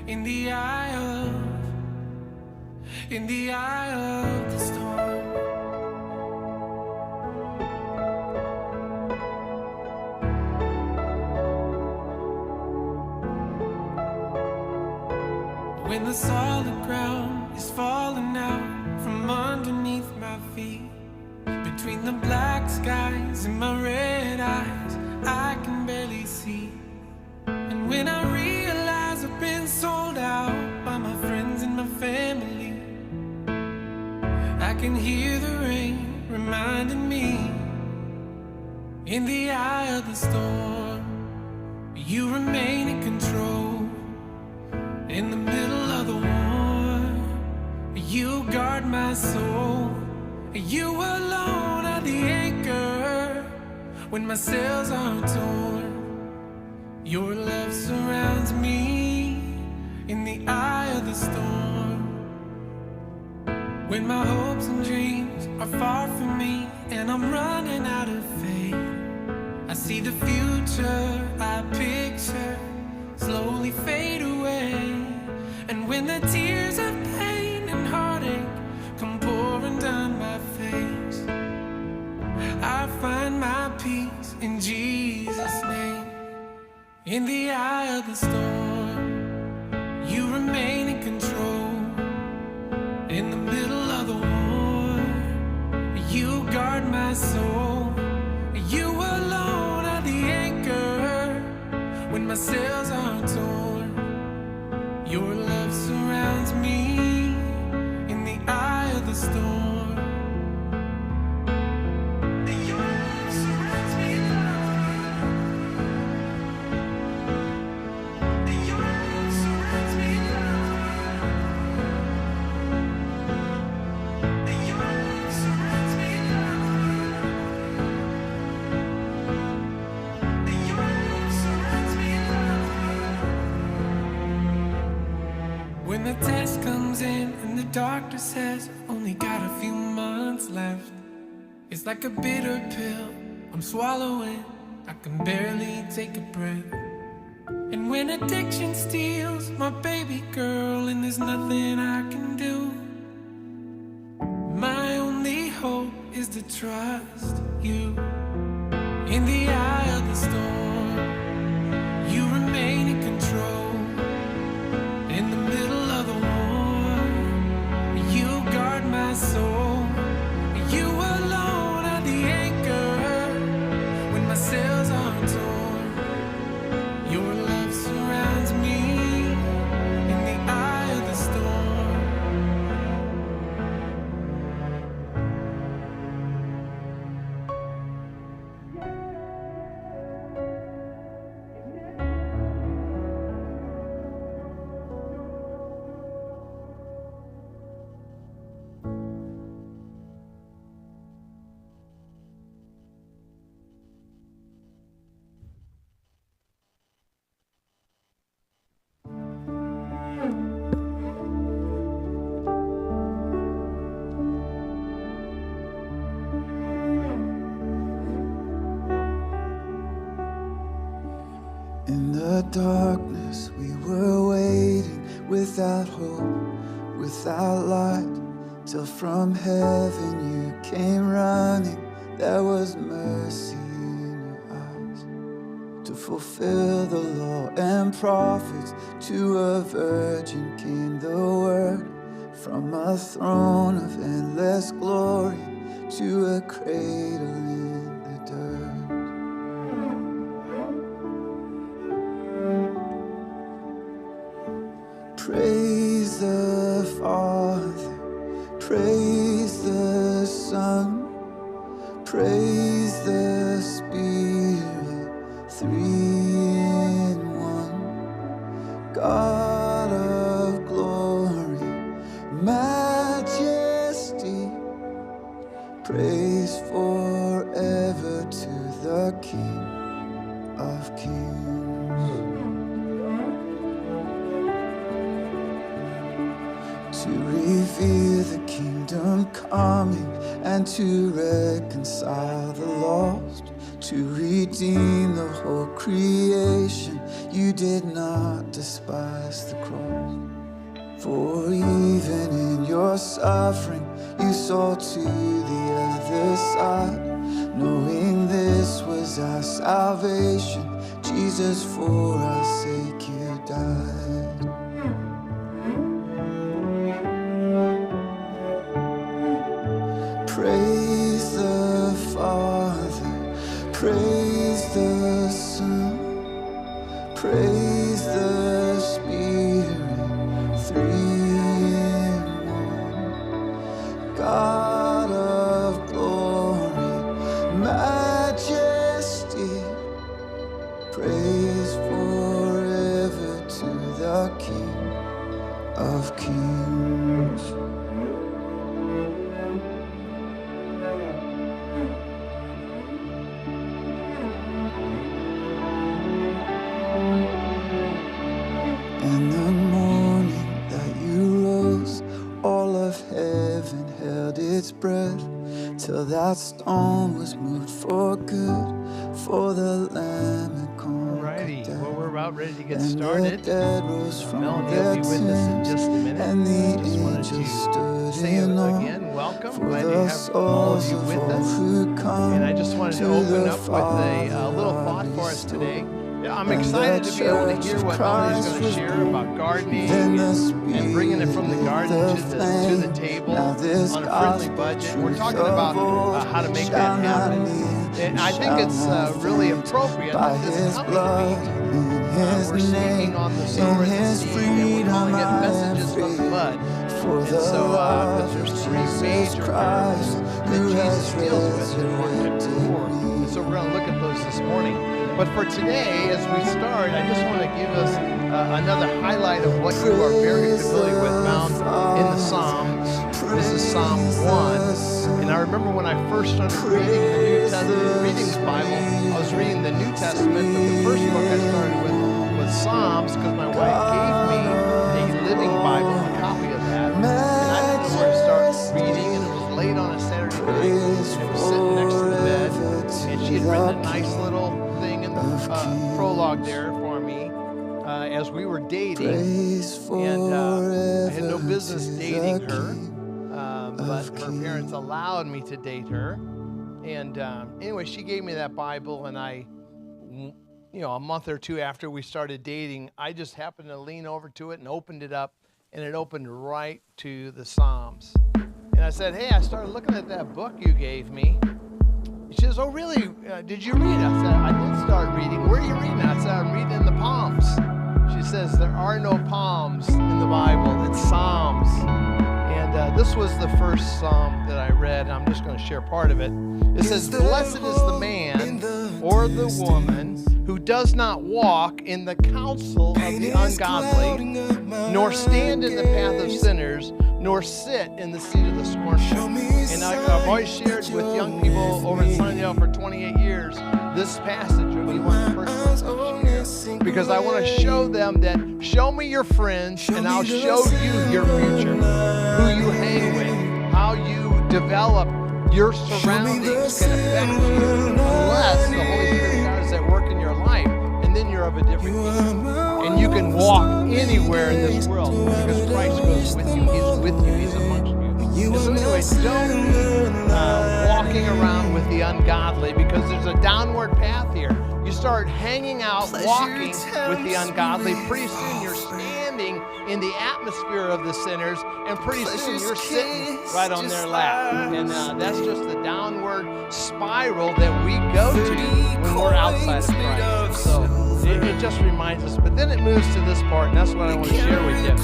in the eye of the storm. When the solid ground is falling out from underneath my feet, between the black skies and my red eyes, I can barely see. And when I realize I've been sold out by my friends and my family, I can hear the rain reminding me, in the eye of the storm, you remain in control. In the middle of the war, you guard my soul. You alone are the anchor when my sails are torn. Your love surrounds me in the eye of the storm. When my hopes and dreams are far from me and I'm running out of faith, I see the future I picture slowly fade away. And when the tears of pain and heartache come pouring down my face, I find my peace in Jesus' name. In the eye of the storm, you remain in control. In the middle of the war, you guard my soul. You alone are the anchor when my sails are torn. Your love surrounds me in the eye of the storm. Your love surrounds me, Lord. Your love surrounds me, Lord. Your love surrounds me, Lord. Your love surrounds me, Lord. When the test comes in and the doctor says I've only got a few months left, it's like a bitter pill I'm swallowing, I can barely take a breath. And when addiction steals my baby girl and there's nothing I can do, my only hope is to trust you. In the eye of the storm, you remain in control. In the middle of the war, you guard my soul. You alone are the anchor when my sails are torn. Your love surrounds me in the eye of the storm. In the darkness we were waiting, without hope, without light, till from heaven you came running. There was mercy in your eyes to fulfill the law and prophets. To a virgin came the word, from a throne of endless glory to a cradle in the dirt. Praise the Father, praise the Son, praise the Spirit, three in one. God of glory, majesty, praise forever to the King of Kings. To reveal the kingdom coming and to reconcile the lost, to redeem the whole creation. You did not despise the cross. For even in your suffering, you saw to the other side, knowing this was our salvation. Jesus, for our sake you died. Praise the Father, praise the Son, praise the Spirit, three in one. God of glory, majesty, praise forever to the King of Kings. And the morning that you rose, all of heaven held its breath, till that stone was moved for good, for the Lamb had conquered Alrighty, death. well, we're about ready to get And started. the dead rose from Melanie their will be with us in tombs, just a minute. and the I just wanted angels to stood say in awe again, welcome. for Glad to the have all of souls you of with all us. who come And I just wanted to to open the up with a little thought Father for us today. restored. Yeah, I'm And excited the to be able to Church hear of what Melanie's Christ going to was share born. about gardening Then the and bringing it from the Spirit garden lit to the the flame. table Now this on a friendly gospel budget. We're truth talking of about old how to make shall that not happen. need, And I think shall it's not really faint. appropriate By that this His coming blood, week, in His we're speaking name, on the in sower and the His seed, and we're freedom calling it I am messages from the free. mud. For And the so, love because there's of three Jesus major Christ, areas who that has Jesus deals with in Mark chapter 4. resurrected And so we're going to look at those this morning. But for today, as we start, I just want to give us another highlight of what you are very familiar with found in the Psalms. This is Psalm 1. And I remember when I first started reading the New Testament, reading the Bible, I was reading the New Testament, but the first book I started with was Psalms because my wife gave me a Living Bible, a copy of that. And I didn't know where to start reading, and it was late on a Saturday night, and it was sitting next to the bed, and she had written a nice little thing in the prologue there for me as we were dating, and I had no business dating her, but her parents allowed me to date her. And anyway, she gave me that Bible, and I, a month or two after we started dating, I just happened to lean over to it and opened it up, and it opened right to the Psalms. And I said, hey, I started looking at that book you gave me. She says, oh, really? Did you read it? I said, I did start reading. Where are you reading? I said, I'm reading in the Psalms. She says, there are no Psalms in the Bible. It's Psalms. And this was the first Psalm that I read, and I'm just going to share part of it. It says, blessed is the man or the woman who does not walk in the counsel of the ungodly, nor stand in the path of sinners, nor sit in the seat of the scornful. And I've always shared with young people over in Centralia for 28 years, this passage would be one of the first ones I share. Because I want to show them that, show me your friends, and I'll show you your future. Who you hang with, how you develop your surroundings can affect you unless the Holy Spirit of God is at work in your life, and then you're of a different nature. And you can walk anywhere in this world because Christ goes with you. He's with you. He's amongst you. And so anyway, don't be walking around with the ungodly, because there's a downward path here. You start hanging out, walking with the ungodly, pretty soon you're standing in the atmosphere of the sinners, and pretty soon you're sitting right on their lap. And that's just the downward spiral that we go to when we're outside of Christ. So it just reminds us. But then it moves to this part, and that's what I want to share with you.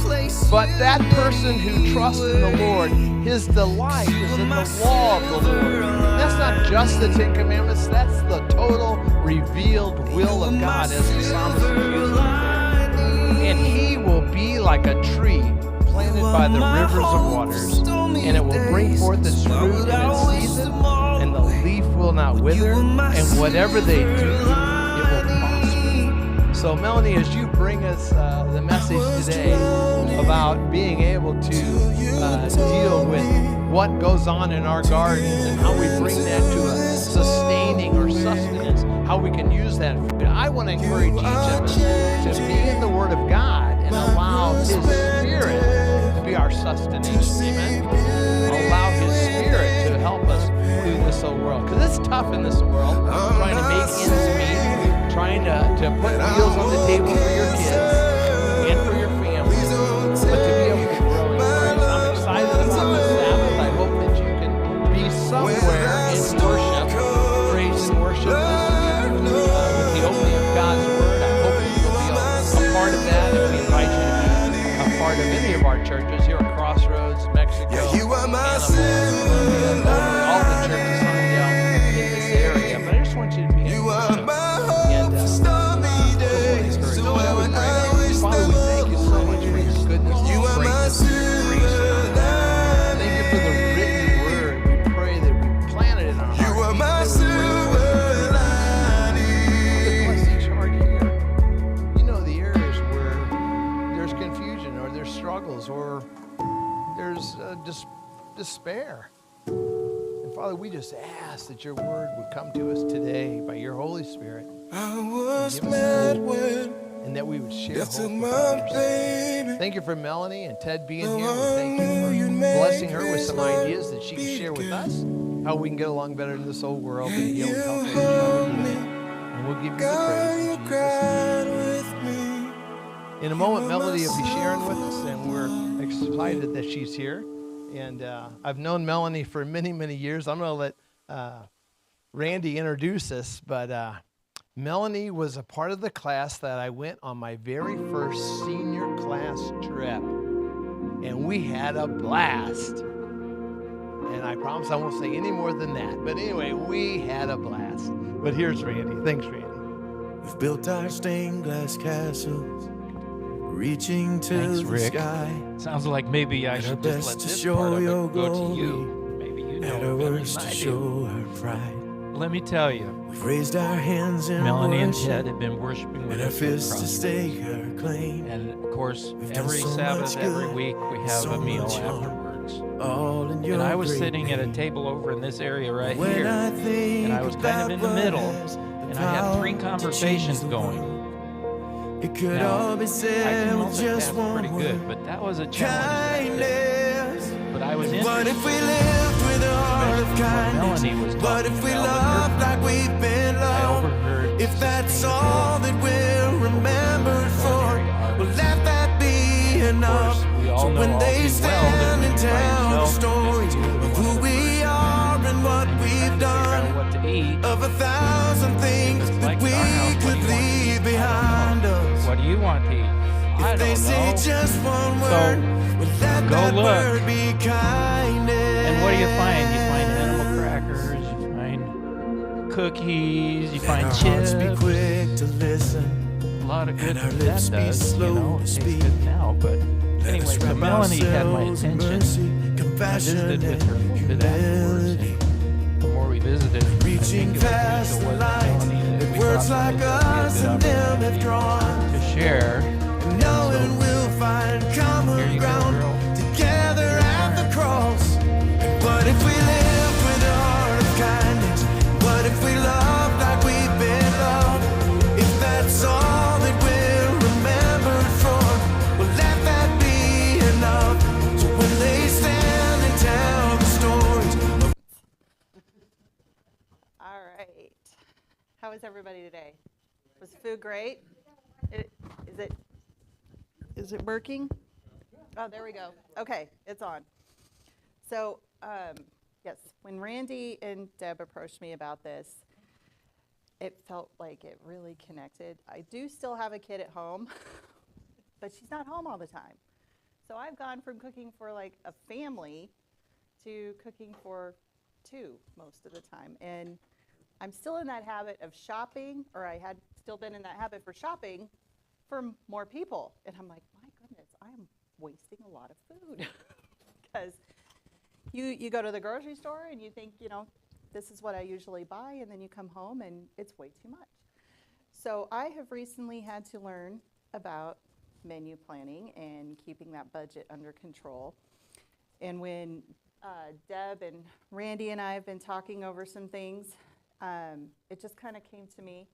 But that person who trusts in the Lord, his delight is in the law of the Lord. That's not just the Ten Commandments, that's the total revealed will of God, as the psalmist used. And he will be like a tree planted by the rivers of waters, and it will bring forth its fruit in its season, and the leaf will not wither, and whatever they do, it will prosper. So Melanie, as you bring us the message today about being able to deal with what goes on in our gardens and how we bring that to a sustaining or sustenance, how we can use that food, I want to encourage each of us to be in the Word of God and allow His Spirit sustenance. Amen. Allow His Spirit to help us through this whole world. Because it's tough in this world, trying to make ends meet, trying to put meals on the table for your kids and for your family, but to be able to grow in Christ. I'm excited about the Sabbath. I hope that you can be somewhere in worship, praise and worship this week with the opening of God's Word. I hope that you'll be a part of that, and we invite you to be a part of any of our churches here at Crossroads, Mexico, Columbia, all the churches down in this area. But I just want you to be in worship. And just want to encourage you. So I would pray. Father, we thank you so much for your goodness and your greatness and your grace. Thank you for the written word. We pray that we plant it in our hearts. Bless each heart here. You know the areas where there's confusion or there's struggles or there's despair. And Father, we just ask that your word would come to us today by your Holy Spirit. I was Give us mad hope, when and that we would share you hope took with my others. baby. Thank you for Melanie and Ted being here. We thank you for blessing her with some ideas that she can share with us, how we can get along better in this old world and heal and help each other. And we'll give you the praise in Jesus' Cried name. with me. In a moment, Melody will be sharing with us, and we're excited that she's here. And I've known Melanie for many, many years. I'm going to let Randy introduce us, but Melanie was a part of the class that I went on my very first senior class trip, and we had a blast. And I promise I won't say any more than that. But anyway, we had a blast. But here's Randy. Thanks, Randy. We've built our stained glass castles, reaching to Thanks, the Rick. sky. Sounds like maybe I At our should just best let to this show part of your it go to glory. you. Maybe you know At it our better worst than to I do. show our pride. Let me tell you, We've raised our hands in Melanie and worship, Ted have been worshiping with and our us at fists to Crossroads. stake our claim. And of course, We've done every so Sabbath, much every good, week, we have so a meal much harm. afterwards. All in your And I was great sitting at a name. table over in this area right When here, I think and I was kind of in the about middle, what has the and I had three power to conversations change the going. world, it could Now, all be I said can with just multitask one pretty good, word. but that was a challenge that day. Kindness. But I was What interested. if we lived with a heart of Especially what Melanie kindness? was What talking if we about with loved her like we've been I loved? overheard If that's all that we're remembered for, culinary well, arts. let that be enough. Of course, we all So know when all they too well stand that and when you by tell the yourself, stories you just do of one who of the we first are and what we've figure out done, what to eat. of 1,000 things It's that like we at our house, what do could you want to leave eat? behind I don't know. us. What do you want to eat? I If they don't say know. just one So, word, well, let go that look. word be kindness. And what do you find? You find animal crackers, you find cookies, you find Our hearts be chips. quick to listen. A lot of good and our that lips be does, slow you know, to it tastes speak. good now, but Let anyway, us so wrap Melanie had my ourselves in attention. mercy, I compassion, visited with her a and little bit afterwards, humility. and the more we visited, I Reaching think it past was the Melanie lines that that we words thought like this would be a us good and them have opportunity drawn. to share. And knowing So, we'll find here common you go, ground girl. together Your at turn. the cross. What if we lived with a heart of kindness? What if we loved like we've been loved? If that's all that we're remembered for, well, let that be enough. So when they stand and tell the stories. All right. How was everybody today? Was food great? Is it working? Oh, there we go. Okay, it's on. So, yes, when Randy and Deb approached me about this, it felt like it really connected. I do still have a kid at home, but she's not home all the time. So I've gone from cooking for like a family to cooking for two most of the time. And I'm still in that habit of shopping, or I had still been in that habit for shopping for more people. And I'm like, my goodness, I'm wasting a lot of food. Because you go to the grocery store and you think, this is what I usually buy, and then you come home and it's way too much. So I have recently had to learn about menu planning and keeping that budget under control. And when Deb and Randy and I have been talking over some things, it just kind of came to me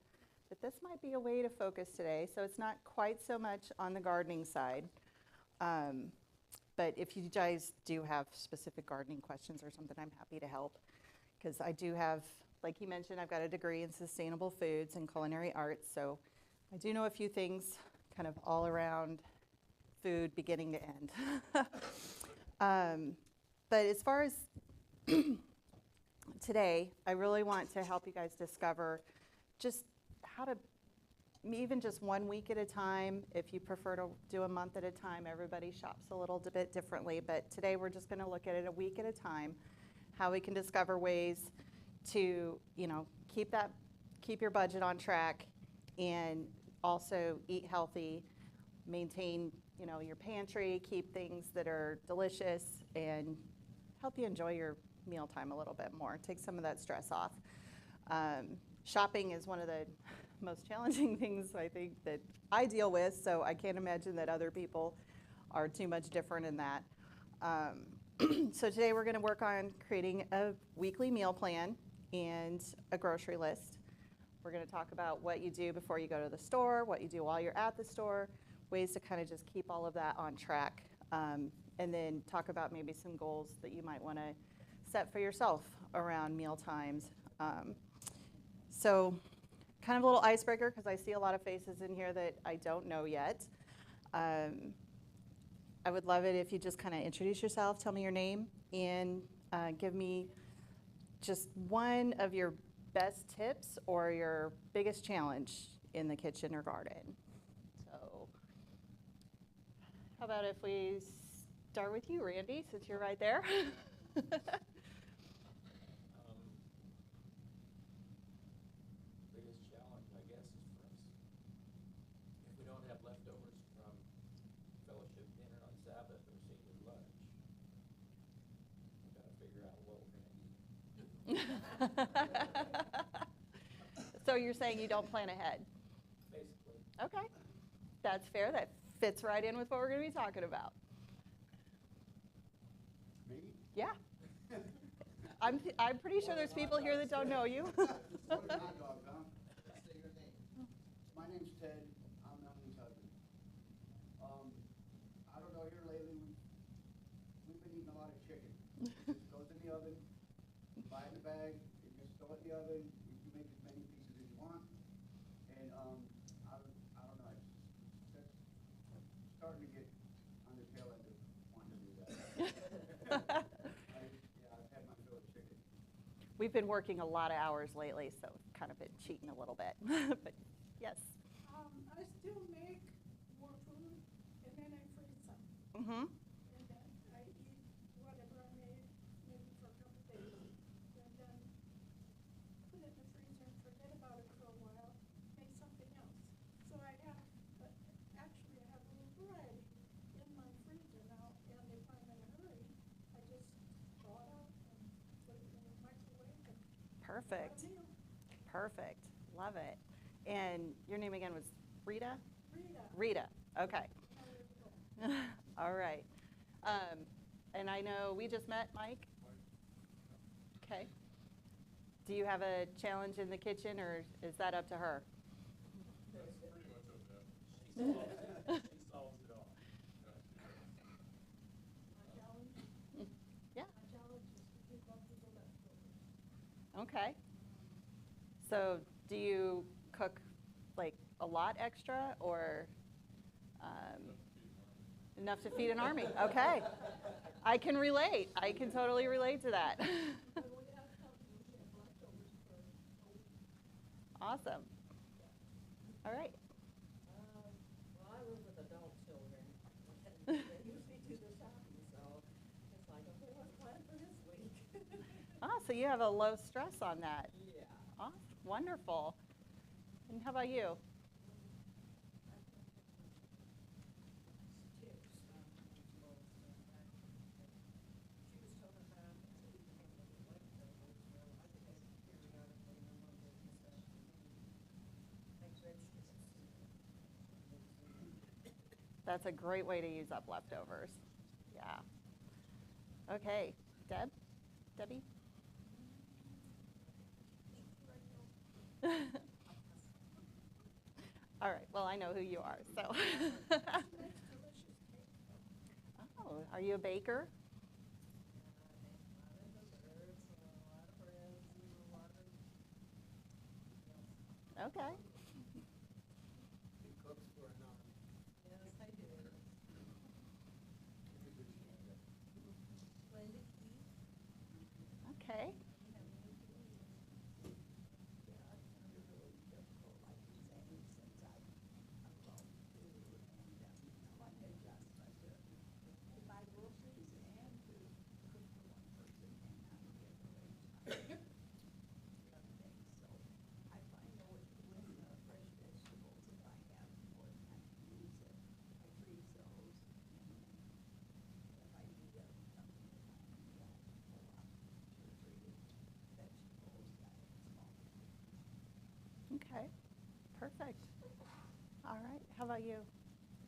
that this might be a way to focus today. So it's not quite so much on the gardening side, But if you guys do have specific gardening questions or something, I'm happy to help. Because I do have, like he mentioned, I've got a degree in sustainable foods and culinary arts. So I do know a few things kind of all around food beginning to end. But as far as today, I really want to help you guys discover just how to, even just 1 week at a time. If you prefer to do a month at a time, everybody shops a little bit differently. But today we're just going to look at it a week at a time, how we can discover ways to, keep your budget on track and also eat healthy, maintain, your pantry, keep things that are delicious, and help you enjoy your mealtime a little bit more. Take some of that stress off. Shopping is one of the most challenging things I think that I deal with, so I can't imagine that other people are too much different in that. So today we're going to work on creating a weekly meal plan and a grocery list. We're going to talk about what you do before you go to the store, what you do while you're at the store, ways to kind of just keep all of that on track, and then talk about maybe some goals that you might want to set for yourself around meal times. So kind of a little icebreaker, because I see a lot of faces in here that I don't know yet. I would love it if you just kind of introduce yourself, tell me your name, and give me just one of your best tips or your biggest challenge in the kitchen or garden. So how about if we start with you, Randy, since you're right there? Biggest challenge, I guess, is for us, if we don't have leftovers from fellowship dinner on Sabbath or senior lunch, we've got to figure out what we're going to eat. So you're saying you don't plan ahead? Basically, Okay, that's fair. That fits right in with what we're going to be talking about. Me? Yeah. I'm pretty sure there's people here that don't know you. What a hot dog, huh? Say your name. My name's Ted. I'm Melanie's husband. I don't know, here lately, we've been eating a lot of chicken. It just goes in the oven, buy it in a bag, you just throw it in the oven, you can make as many pieces as you want. And, I don't know, it's starting to get on the tail end of wanting to do that. I've had my fill of chicken. We've been working a lot of hours lately, so kind of been cheating a little bit. But yes. I still make more food, and then I freeze some. Mm-hmm. And then I eat whatever I made, maybe for a couple days. And then put it in the freezer and forget about it for a while, make something else. So I have, but actually I have a little variety in my freezer now. And if I'm in a hurry, I just thaw it out and put it in the microwave and Perfect. have a meal. Perfect. Love it. And your name again was Rita? Rita. Rita. Okay. How do you go? All right. And I know we just met, Mike. Okay. Do you have a challenge in the kitchen, or is that up to her? she solves it all. My challenge? Yeah. My challenge is to keep up with the leftovers. Okay. So do you cook like a lot extra, or enough to feed an army? Okay. I can relate. I can totally relate to that. But we have leftovers for a week. Awesome. All right. Well, I live with adult children, and they usually do the shopping, so it's like, okay, what's planned for this week? So you have a low stress on that. Yeah. Awesome. Wonderful. And how about you? Tips, well, she was talking about, so we can have a little leftovers, well, I think that's periodically, I'm gonna get this stuff, make vegetables. That's a great way to use up leftovers. Yeah. Okay. Debbie? All right. Well, I know who you are, so. Makes delicious cake. Oh, Are you a baker? Okay. He cooks for a nun. Yes, I do. Okay. Okay. Perfect. All right. How about you?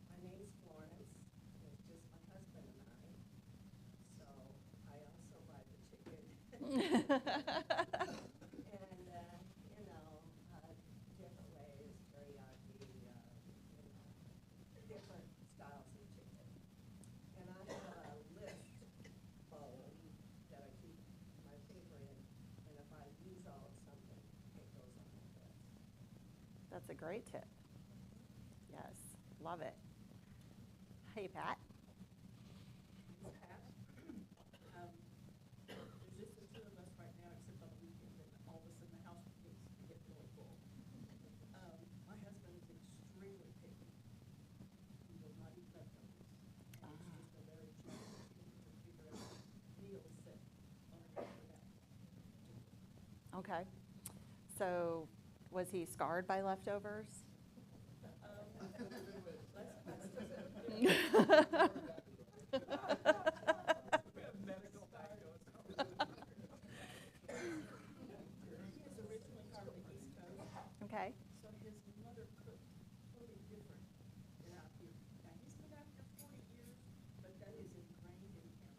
My name's Florence, and it's just my husband and I, so I also buy the chicken. And, different ways, teriyaki, different styles of chicken. And I have a list bowl that I keep my paper in, and if I use all of something, it goes on the list. That's a great tip. Yes. Love it. Hey, Pat. Pat. There's just the two of us right now, except on the weekend, and all of a sudden the house gets really full. My husband is extremely picky. He will not eat leftovers. And it's just a very challenging to figure out meals that are good for that. Okay. So, was he scarred by leftovers? He's originally from the East Coast, Okay. so his mother cooked totally different than out here. Now, he's been out here 40 years, but that is ingrained in him,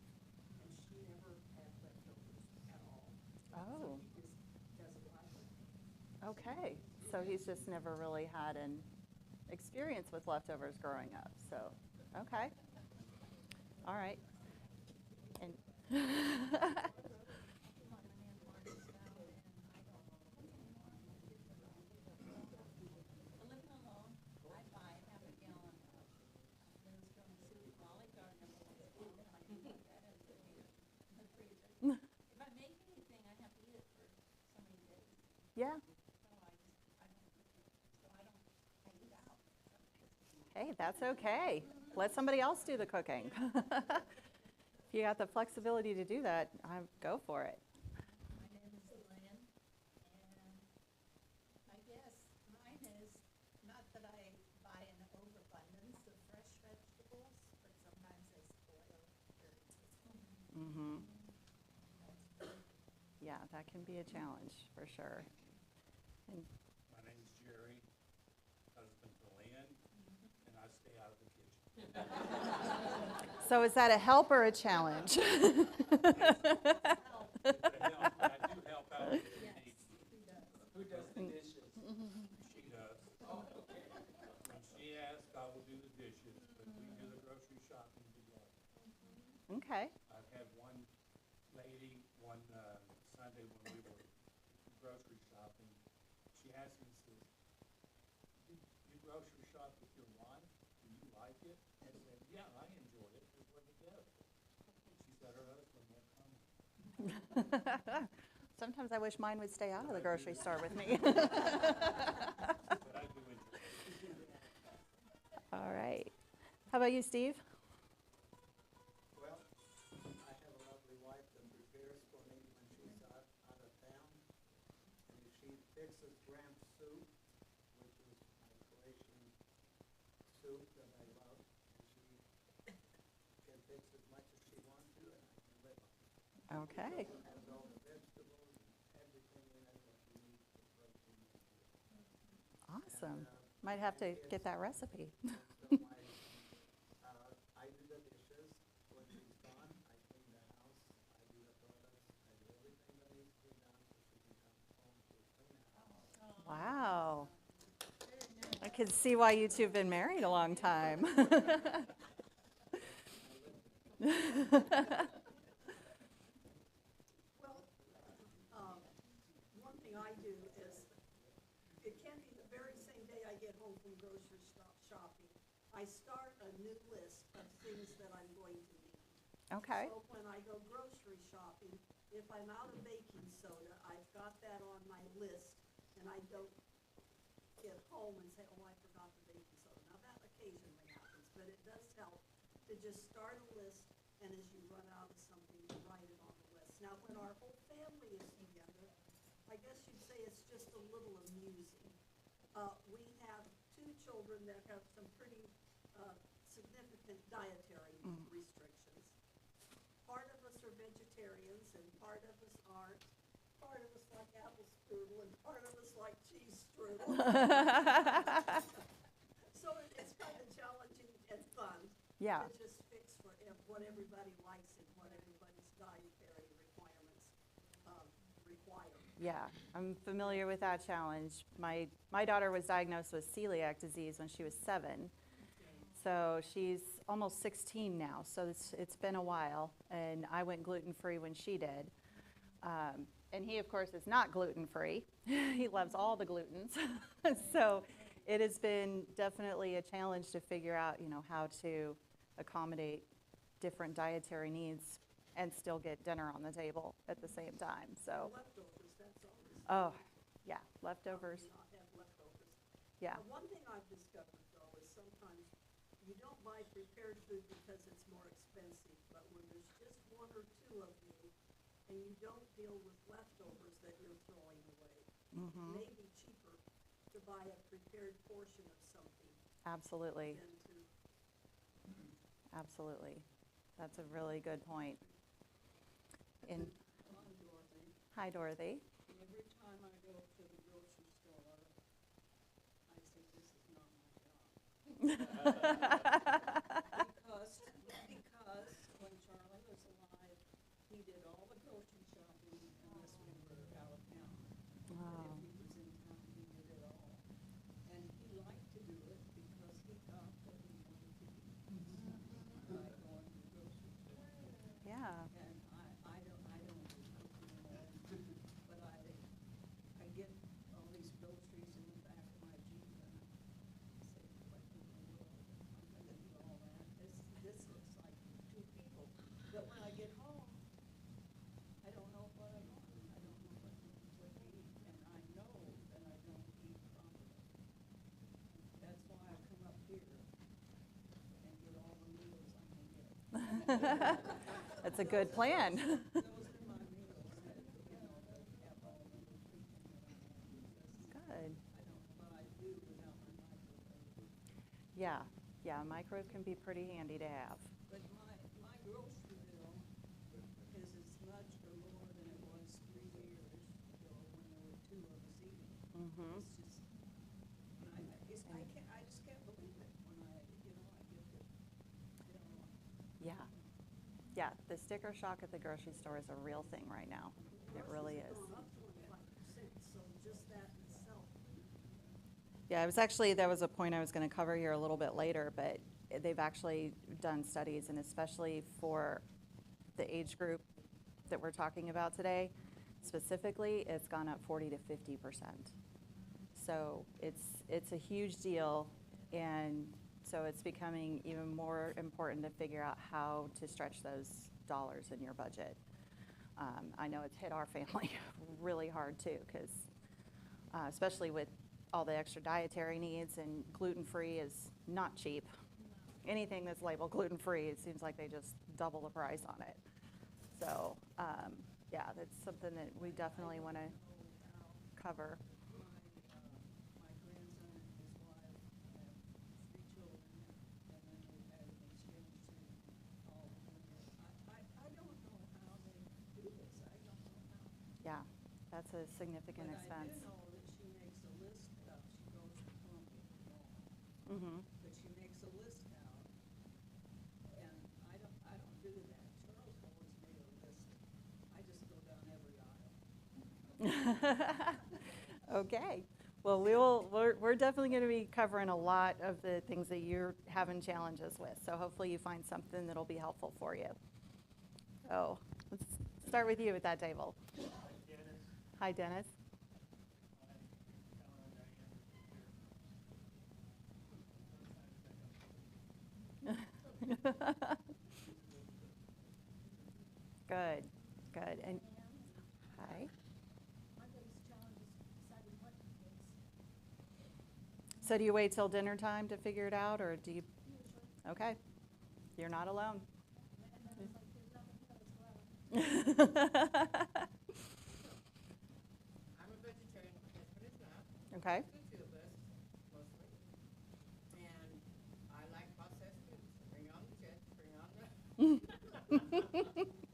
and she never had leftovers at all. Oh. So he just doesn't like it. Okay. So he's just never really had an experience with leftovers growing up. So, okay. All right. And If I make anything, I have to eat it for so many days. yeah. So I don't cook it. So I eat out. Hey, that's okay. Let somebody else do the cooking. If you got the flexibility to do that, go for it. My name is Lynn, and I guess mine is, not that I buy an overabundance of fresh vegetables, but sometimes they spoil very quickly. Mm-hmm. Yeah, that can be a challenge for sure. And My name's Jerry, husband to Lynn, and I stay out of the kitchen. so is that a help or a challenge? It's a help, but I do help out if she needs me. Who does the dishes? She does. When she asks, I will do the dishes, but we do the grocery shopping together. Okay. I've had one lady, one Sunday when we were grocery shopping, she asked me, says, you grocery shop with your wife? Do you like it? I said, yeah, I enjoy it. We're together. She said her husband won't come. Sometimes I wish mine would stay out of the grocery store with me. But I do enjoy it. All right. How about you, Steve? Well, I have a lovely wife that prepares for me when she's out of town. And she fixes Graham soup, which is my Croatian soup that I love. And she can fix as much as she wants to, and I can live on it. Okay. It has all the vegetables and everything in it that you need for protein. Awesome. Might have to get that recipe. So I do the dishes when she's gone. I clean the house. I do the toilets. I do everything that needs to be done so she can come home to clean the house. Wow. I can see why you two have been married a long time. Well, one thing I do is, it can be the very same day I get home from grocery shopping, I start a new list of things that I'm going to need. Okay. So when I go grocery shopping, if I'm out of baking soda, I've got that on my list, and I don't get home and say, oh, I forgot the baking soda. Now, that occasionally happens, but it does help to just start a list, and as you run out of something, you write it on the list. Now, when our whole family is together, I guess you'd say it's just a little amusing. We have 2 children that have some pretty significant dietary restrictions. Part of us are vegetarians, and part of us aren't. Part of us like apple strudel, and part of us like cheese strudel. So it's kind of challenging and fun. Yeah. To just fix what everybody likes and what everybody's dietary requirements require. Yeah, I'm familiar with that challenge. My daughter was diagnosed with celiac disease when she was 7. So she's almost 16 now, so it's been a while. And I went gluten-free when she did. And he, of course, is not gluten-free. He loves all the glutens. So it has been definitely a challenge to figure out, how to accommodate different dietary needs and still get dinner on the table at the same time. So, Leftovers, that's always. oh, yeah, leftovers. Not have leftovers. Yeah, One thing I've discovered, though, is sometimes you don't buy prepared food because it's more expensive, but when there's just 1 or 2 of you, and you don't deal with leftovers that you're throwing away, it may be cheaper to buy a prepared portion of something absolutely, than to. absolutely. That's a really good point. In, I'm Dorothy. hi, Dorothy. Every time I go to the grocery store, I say, this is not my job. Because when Charlie was alive, he did all the grocery shopping unless we were out of town. Wow. If he was in town, he did it all. And he liked to do it because he thought that he wanted to eat by going to the grocery store. Yeah, And I don't do cooking at all, but I get all these groceries in the back of my Jeep, and I say, what in the world, I'm gonna do all that, this looks like 2 people, but when I get home, I don't know what I want, I don't know what to eat, and I know that I don't eat properly. That's why I come up here and get all the meals I can get. that's a good plan. Those are my meals that, that have all the nutrition that I want, because Good. I don't know what I'd do without my microwave. Yeah, microwave can be pretty handy to have. But my grocery bill is as much or more than it was 3 years ago when there were 2 of us eating. Mhm. It's just, I just can't believe it when I get it. Yeah, the sticker shock at the grocery store is a real thing right now. It really is. Gone up 25%, so just that in itself. Yeah, that was a point I was going to cover here a little bit later, but they've actually done studies, and especially for the age group that we're talking about today, specifically, it's gone up 40 to 50%. So it's a huge deal, and so it's becoming even more important to figure out how to stretch those dollars in your budget. I know it's hit our family really hard too, because especially with all the extra dietary needs, and gluten-free is not cheap. Anything that's labeled gluten-free, it seems like they just double the price on it. So yeah, that's something that we definitely want to cover. My grandson and his wife have 3 children, and then they've had an exchange student, all of them. I don't know how they do this, I don't know how. Yeah, that's a significant But expense. I do know that she makes a list out, she goes to Columbia for law, Mm-hmm. but she makes a list out, and I don't do that. Charles always made a list, I just go down every aisle. Okay. Well, we're definitely going to be covering a lot of the things that you're having challenges with. So hopefully you find something that'll be helpful for you. Oh, let's start with you at that table. Hi, Dennis. Good, good. And hi. So do you wait till dinner time to figure it out, or do you? Okay, you're not alone. I'm a vegetarian, my husband is not. Okay. The two of us, mostly. And I like processed foods. Bring on the chips, bring on the.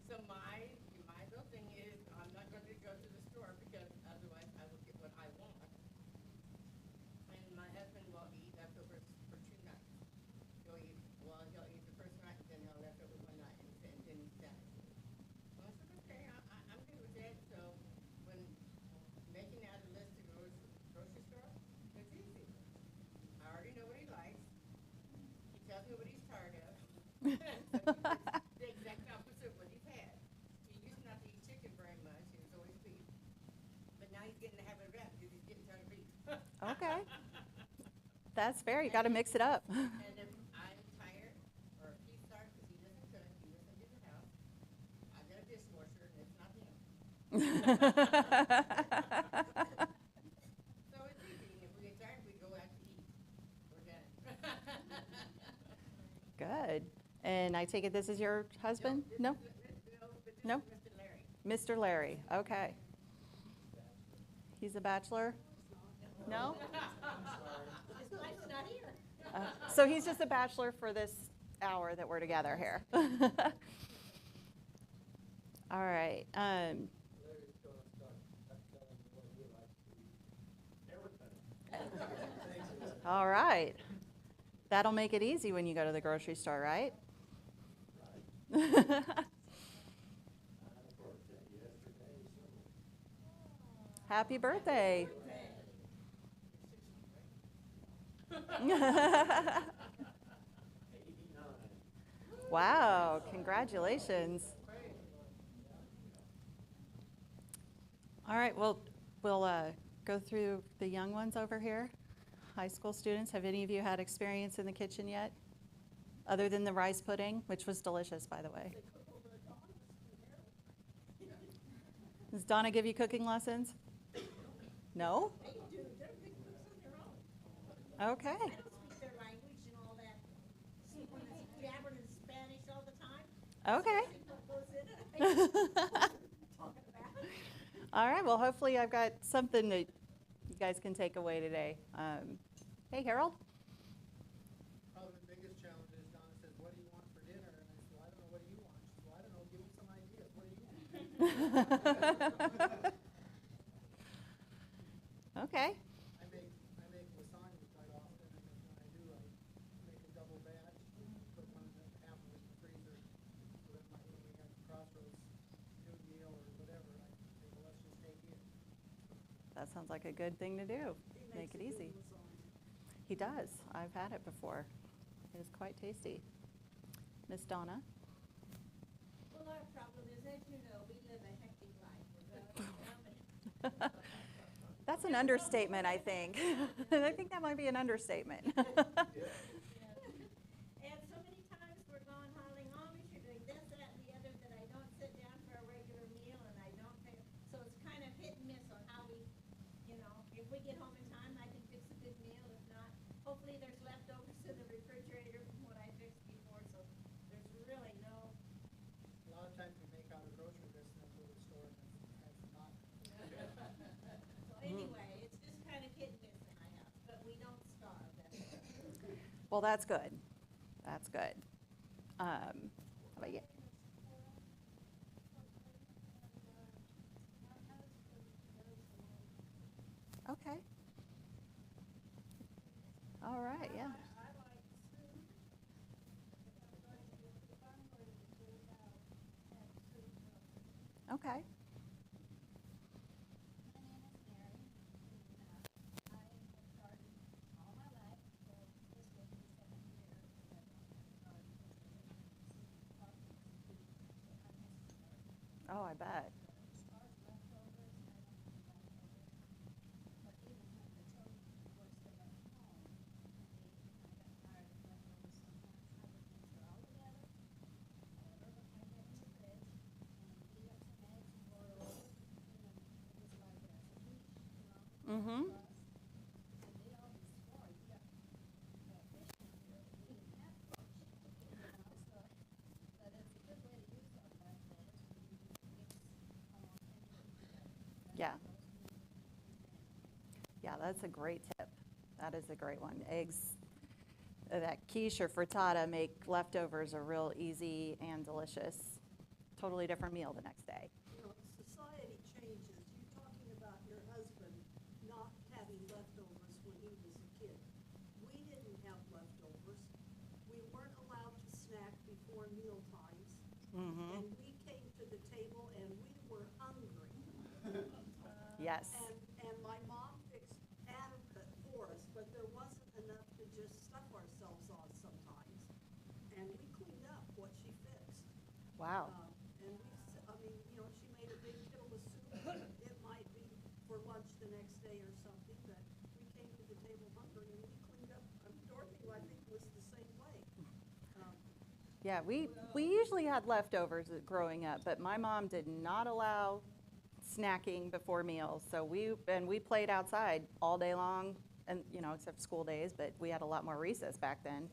So my little thing is, I'm not going to go to the store because otherwise I will get what I want. And my husband will eat leftovers for 2 nights. He'll eat the first night, and then he'll leftover one night, and then he's done. Well, I said, okay, I'm good with that. So when making out a list to go to the grocery store, it's easy. I already know what he likes. He tells me what he's tired of. So it's the exact opposite of what he's had. He used not to eat chicken very much. He was always beef. But now he's getting the habit of that because he's getting tired of beef. Okay. That's fair. You got to mix it up. And if I'm tired, or if he's tired because he doesn't cook, he doesn't do the house, I got a dishwasher and it's not him. So it's easy. If we get tired, we go out to eat. We're done. Good. And I take it this is your husband? No? No? Mr. Larry. Mr. Larry. Okay. He's a bachelor? No? His wife's not here. So he's just a bachelor for this hour that we're together here. All right. All right. That'll make it easy when you go to the grocery store, right? Happy birthday. Wow, congratulations. All right, well, we'll go through the young ones over here. High school students, have any of you had experience in the kitchen yet? Other than the rice pudding, which was delicious, by the way. Does Donna give you cooking lessons? No? They do. They're big cooks on their own. Okay. They don't speak their language and all that. See, when it's jabbered in Spanish all the time. Okay. See what goes in it. Talking about. All right, well, hopefully I've got something that you guys can take away today. Hey, Harold? Probably the biggest challenge is Donna says, what do you want for dinner? And I said, well, I don't know, what do you want? She said, well, I don't know, give me some ideas. What do you want? Okay. I make lasagna quite often, and then when I do, I make a double batch, put one in half of it in the freezer, so that when we have crossroads, noon meal or whatever, I say, well, let's just take it. That sounds like a good thing to do. Make it easy. He does. I've had it before. It is quite tasty. Miss Donna? Well, our problem is, as you know, we live a hectic life. We're That's an understatement, I think. I think that might be an understatement. And so many times we're gone hauling Amish, you're doing this, that, and the other, that I don't sit down for a regular meal, and I don't pay. So it's kind of hit and miss on how we, if we get home in time, I can fix a good meal. If not, hopefully there's leftovers in the refrigerator from what I fixed before, so there's really no. A lot of times we make out a grocery list and then go to the store and that's not. So anyway, it's just kind of hit and miss in my house, but we don't starve, that's it. Well, that's good. That's good. How about you? Okay. All right, yeah. Okay. My name is Mary. I Oh, I bet. As far as leftovers, I don't do leftovers. But even when the children were still at home, I got tired of leftovers sometimes. I would mix it all together, whatever I had in the fridge, and heat up some eggs and pour it over. It was like a quiche, Mm-hmm. crust. And they always swore, you got fish in here. We didn't have fish, so, but it's a good way to use our leftovers. You mix almost anything together. Yeah. Roast beef, Yeah, that's a great tip. That is a great one. Eggs, that quiche or frittata make leftovers a real easy and delicious, totally different meal the next day. You know, society changes. You're talking about your husband not having leftovers when he was a kid. We didn't have leftovers. We weren't allowed to snack before meal times. Mm-hmm. And we came to the table and we were hungry. Yes. And my mom fixed adequate for us, but there wasn't enough to just stuff ourselves on sometimes. And we cleaned up what she fixed. Wow. And I mean, you know, she made a big kettle of soup. It might be for lunch the next day or something, but we came to the table hungry and we cleaned up. Dorothy, I think, was the same way. Yeah, we usually had leftovers growing up, but my mom did not allow snacking before meals. So we played outside all day long, and except school days, but we had a lot more recess back then.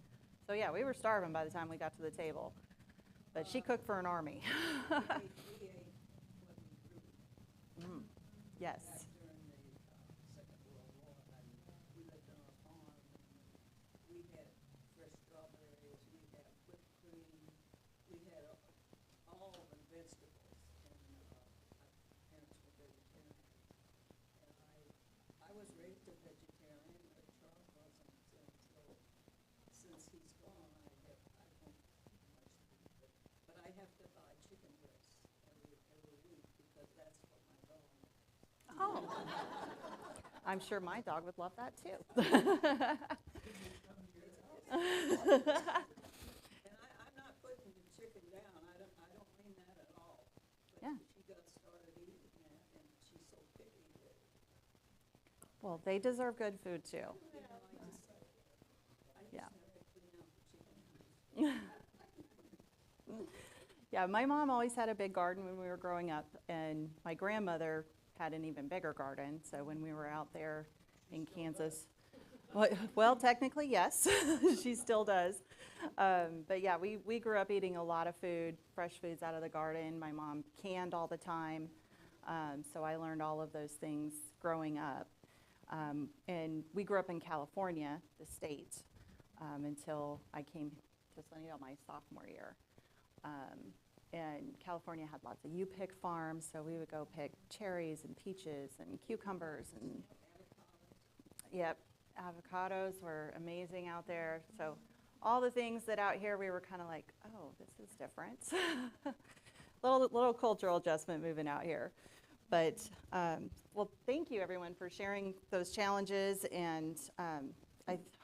So yeah, we were starving by the time we got to the table. But she cooked for an army. We ate what we grew. Yes. Back during the Second World War, we lived on a farm, and we had fresh strawberries, we had whipped cream, we had all the vegetables, and my parents were vegetarians. And I was raised a vegetarian, but Charles wasn't, so since he's gone, I don't eat much beef, but I have to buy chicken breast every week because that's what my dog likes. Oh. I'm sure my dog would love that too. And I'm not putting the chicken down, I don't mean that at all. But Yeah. she got started eating that, and she's so picky with it. Well, they deserve good food too. You know, I just Yeah. have to clean out the chicken. Yeah, my mom always had a big garden when we were growing up, and my grandmother had an even bigger garden. So when we were out there in Kansas, well, technically, yes, she still does. But yeah, we grew up eating a lot of food, fresh foods out of the garden. My mom canned all the time, so I learned all of those things growing up. And we grew up in California, the state, until I came to Centralia my sophomore year. And California had lots of U-pick farms, so we would go pick cherries and peaches and cucumbers and yep, avocados were amazing out there. So all the things that out here we were kind of like, oh, this is different. little cultural adjustment moving out here. But well, thank you everyone for sharing those challenges, and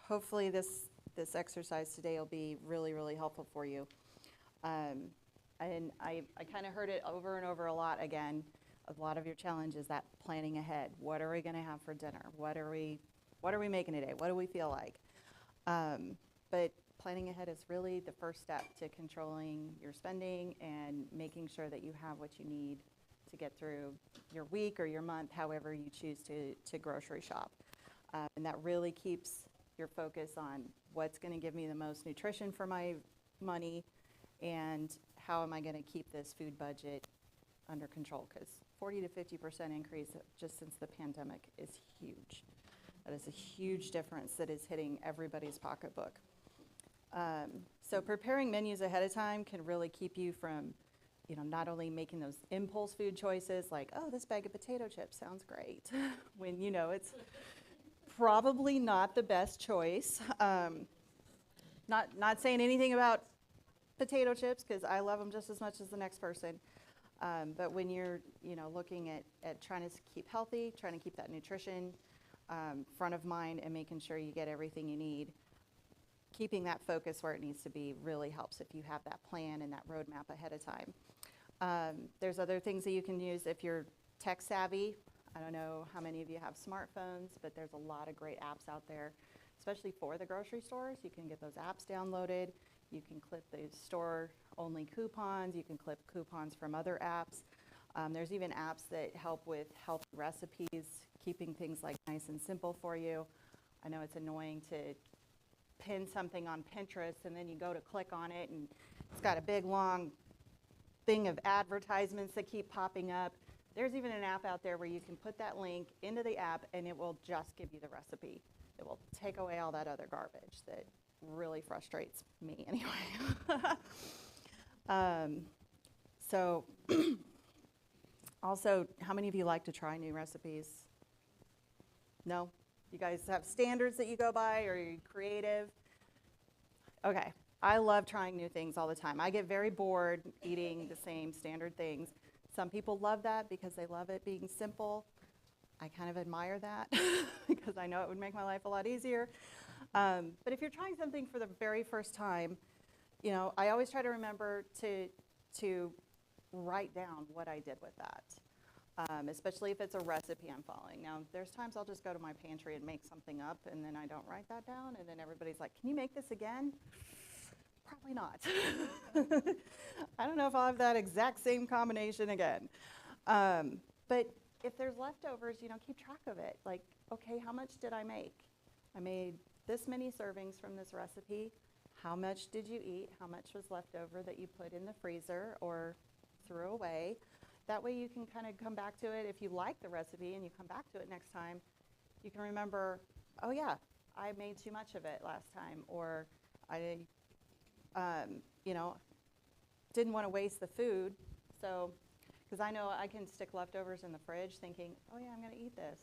hopefully this exercise today will be really, really helpful for you. And I kind of heard it over and over a lot again. A lot of your challenge is that planning ahead. What are we going to have for dinner? What are we making today? What do we feel like? But planning ahead is really the first step to controlling your spending and making sure that you have what you need to get through your week or your month, however you choose to grocery shop. And that really keeps your focus on what's going to give me the most nutrition for my money, and how am I going to keep this food budget under control? Because 40 to 50% increase just since the pandemic is huge. That is a huge difference that is hitting everybody's pocketbook. So preparing menus ahead of time can really keep you from, not only making those impulse food choices like, oh, this bag of potato chips sounds great, when it's probably not the best choice. Not saying anything about potato chips, because I love them just as much as the next person. But when you're, looking at trying to keep healthy, trying to keep that nutrition front of mind and making sure you get everything you need, keeping that focus where it needs to be really helps if you have that plan and that roadmap ahead of time. There's other things that you can use if you're tech savvy. I don't know how many of you have smartphones, but there's a lot of great apps out there, especially for the grocery stores. You can get those apps downloaded. You can clip the store-only coupons. You can clip coupons from other apps. There's even apps that help with healthy recipes, keeping things like nice and simple for you. I know it's annoying to pin something on Pinterest and then you go to click on it and it's got a big long thing of advertisements that keep popping up. There's even an app out there where you can put that link into the app and it will just give you the recipe. It will take away all that other garbage that really frustrates me anyway. So also, how many of you like to try new recipes? No? You guys have standards that you go by, or are you creative? Okay, I love trying new things all the time. I get very bored eating the same standard things. Some people love that because they love it being simple. I kind of admire that because I know it would make my life a lot easier. But if you're trying something for the very first time, you know, I always try to remember to write down what I did with that. Especially if it's a recipe I'm following. Now, there's times I'll just go to my pantry and make something up, and then I don't write that down, and then everybody's like, can you make this again? Probably not. I don't know if I'll have that exact same combination again. But if there's leftovers, you know, keep track of it. Like, okay, how much did I make? I made this many servings from this recipe. How much did you eat? How much was left over that you put in the freezer or threw away? That way you can kind of come back to it. If you like the recipe and you come back to it next time, you can remember, oh yeah, I made too much of it last time, or I, you know, didn't want to waste the food. So, because I know I can stick leftovers in the fridge thinking, oh yeah, I'm going to eat this.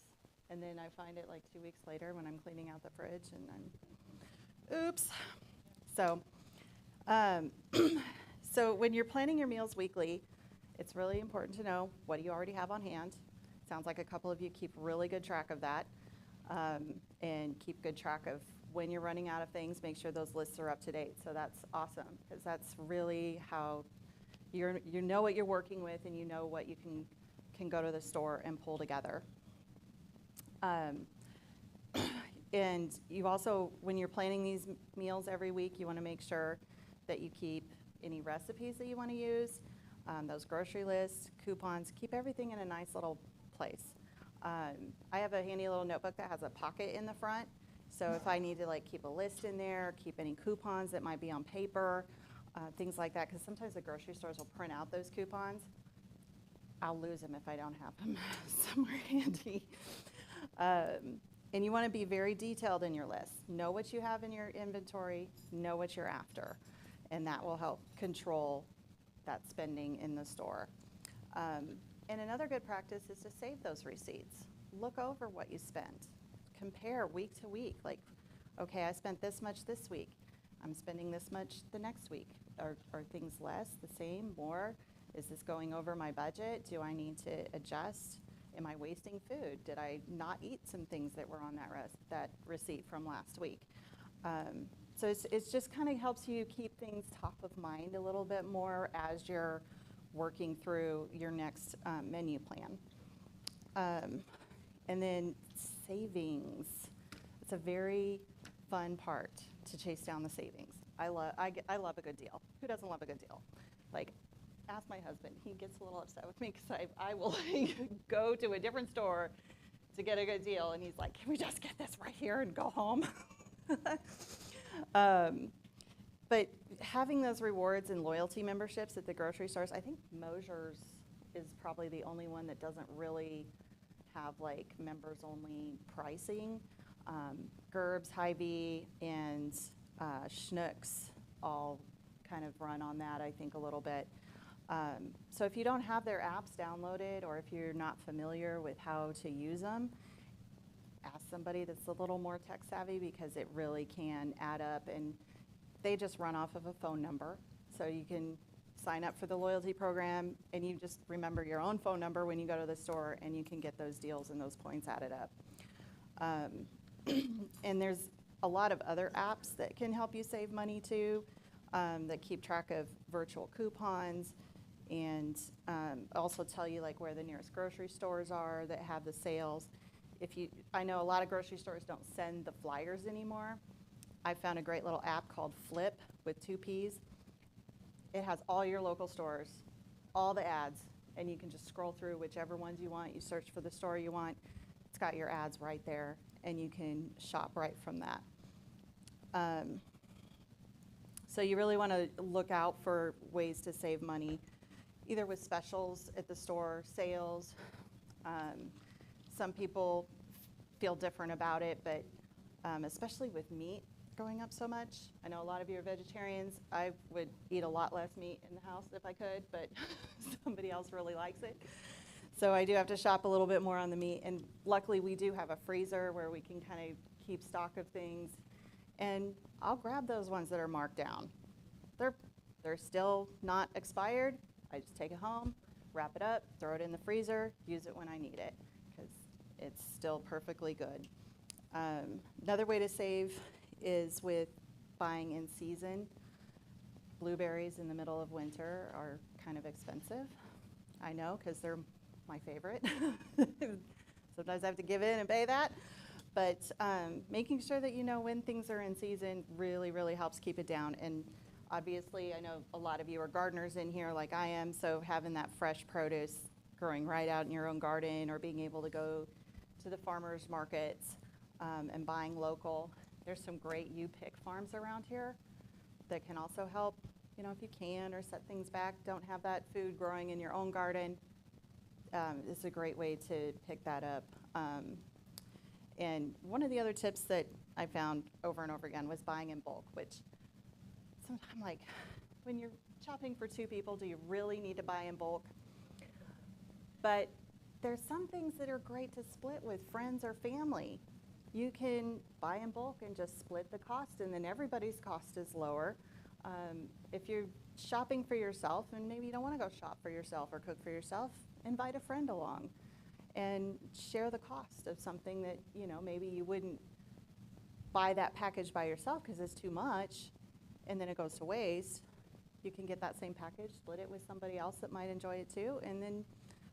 And then I find it like 2 weeks later when I'm cleaning out the fridge and I'm, oops. So, so when you're planning your meals weekly, it's really important to know what do you already have on hand. Sounds like a couple of you keep really good track of that, and keep good track of when you're running out of things. Make sure those lists are up to date. So that's awesome, because that's really how you know what you're working with, and you know what you can go to the store and pull together. And you also, when you're planning these meals every week, you want to make sure that you keep any recipes that you want to use. Those grocery lists, coupons, keep everything in a nice little place. I have a handy little notebook that has a pocket in the front. So if I need to like keep a list in there, keep any coupons that might be on paper, things like that, because sometimes the grocery stores will print out those coupons. I'll lose them if I don't have them somewhere handy. And you want to be very detailed in your list. Know what you have in your inventory, know what you're after, and that will help control that spending in the store. And another good practice is to save those receipts. Look over what you spent. Compare week to week. Like, okay, I spent this much this week. I'm spending this much the next week. Are things less, the same, more? Is this going over my budget? Do I need to adjust? Am I wasting food? Did I not eat some things that were on that receipt from last week? So it's just kind of helps you keep things top of mind a little bit more as you're working through your next menu plan. And then savings. It's a very fun part to chase down the savings. I love a good deal. Who doesn't love a good deal? Like, ask my husband. He gets a little upset with me because I will go to a different store to get a good deal, and he's like, can we just get this right here and go home? But having those rewards and loyalty memberships at the grocery stores, I think Mosher's is probably the only one that doesn't really have like members only pricing. Gerb's, Hy-Vee, and Schnucks all kind of run on that, I think, a little bit. So if you don't have their apps downloaded, or if you're not familiar with how to use them, ask somebody that's a little more tech savvy, because it really can add up, and they just run off of a phone number. So you can sign up for the loyalty program and you just remember your own phone number when you go to the store, and you can get those deals and those points added up. And there's a lot of other apps that can help you save money too, that keep track of virtual coupons and also tell you like where the nearest grocery stores are that have the sales. I know a lot of grocery stores don't send the flyers anymore. I found a great little app called Flip with 2 Ps. It has all your local stores, all the ads, and you can just scroll through whichever ones you want. You search for the store you want. It's got your ads right there, and you can shop right from that. So you really want to look out for ways to save money, either with specials at the store, sales. Some people feel different about it, but especially with meat going up so much. I know a lot of you are vegetarians. I would eat a lot less meat in the house if I could, but somebody else really likes it. So I do have to shop a little bit more on the meat. And luckily we do have a freezer where we can kind of keep stock of things. And I'll grab those ones that are marked down. They're still not expired. I just take it home, wrap it up, throw it in the freezer, use it when I need it, because it's still perfectly good. Another way to save is with buying in season. Blueberries in the middle of winter are kind of expensive. I know, because they're my favorite. Sometimes I have to give in and pay that. But making sure that you know when things are in season really, really helps keep it down. And obviously, I know a lot of you are gardeners in here like I am, so having that fresh produce growing right out in your own garden, or being able to go to the farmers markets and buying local. There's some great you-pick farms around here that can also help, you know, if you can, or set things back. Don't have that food growing in your own garden. It's a great way to pick that up. And one of the other tips that I found over and over again was buying in bulk, which sometimes, like, when you're shopping for 2 people, do you really need to buy in bulk? But there's some things that are great to split with friends or family. You can buy in bulk and just split the cost, and then everybody's cost is lower. If you're shopping for yourself, and maybe you don't want to go shop for yourself or cook for yourself, invite a friend along and share the cost of something that, you know, maybe you wouldn't buy that package by yourself because it's too much, and then it goes to waste. You can get that same package, split it with somebody else that might enjoy it too, and then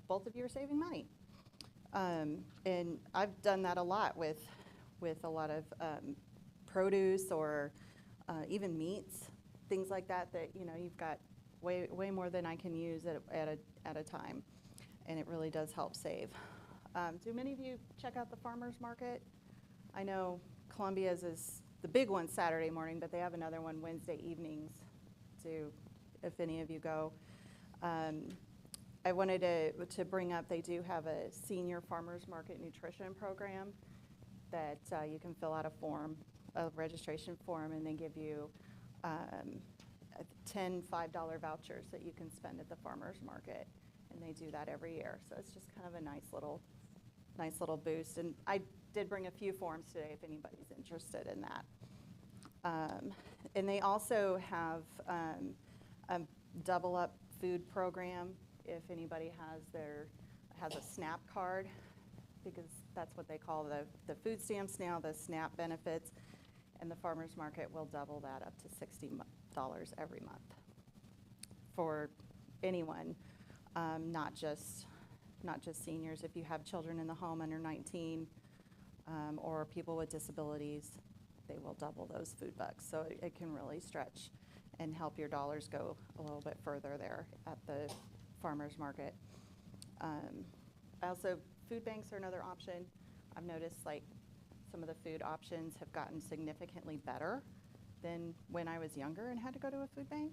both of you are saving money. And I've done that a lot with a lot of produce, or even meats, things like that, you know, you've got way more than I can use at a time, and it really does help save. Do many of you check out the farmers market? I know Columbia's is the big one Saturday morning, but they have another one Wednesday evenings too, if any of you go. I wanted to bring up, they do have a senior farmers market nutrition program that you can fill out a registration form, and they give you 10 $5 vouchers that you can spend at the farmers market, and they do that every year. So it's just kind of a nice little boost. And I did bring a few forms today if anybody's interested in that. And they also have a double up food program if anybody has a SNAP card, because that's what they call the food stamps now, the SNAP benefits, and the farmers market will double that up to $60 every month for anyone, not just seniors. If you have children in the home under 19, or people with disabilities, they will double those food bucks. So it can really stretch and help your dollars go a little bit further there at the farmers market. Also, food banks are another option. I've noticed like some of the food options have gotten significantly better than when I was younger and had to go to a food bank.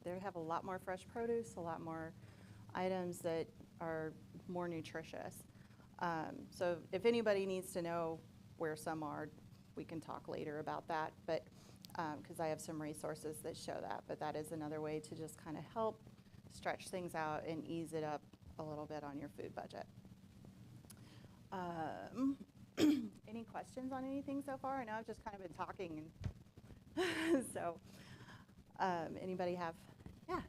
They have a lot more fresh produce, a lot more items that are more nutritious. So if anybody needs to know where some are, we can talk later about that, but because I have some resources that show that. But that is another way to just kind of help stretch things out and ease it up a little bit on your food budget. Any questions on anything so far? I know I've just kind of been talking, and so anybody have? Yeah.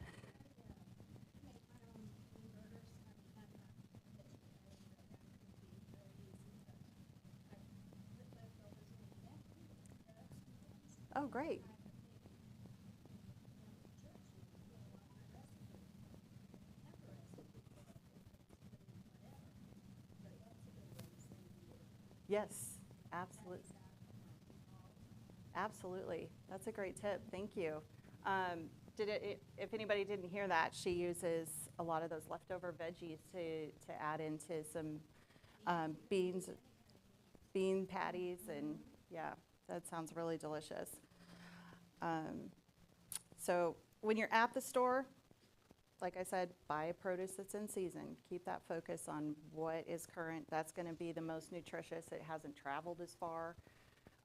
Oh, great. Yes, absolutely. Absolutely. That's a great tip. Thank you. If anybody didn't hear that, she uses a lot of those leftover veggies to add into some bean patties, and yeah, that sounds really delicious. So when you're at the store, like I said, buy produce that's in season. Keep that focus on what is current. That's going to be the most nutritious. It hasn't traveled as far.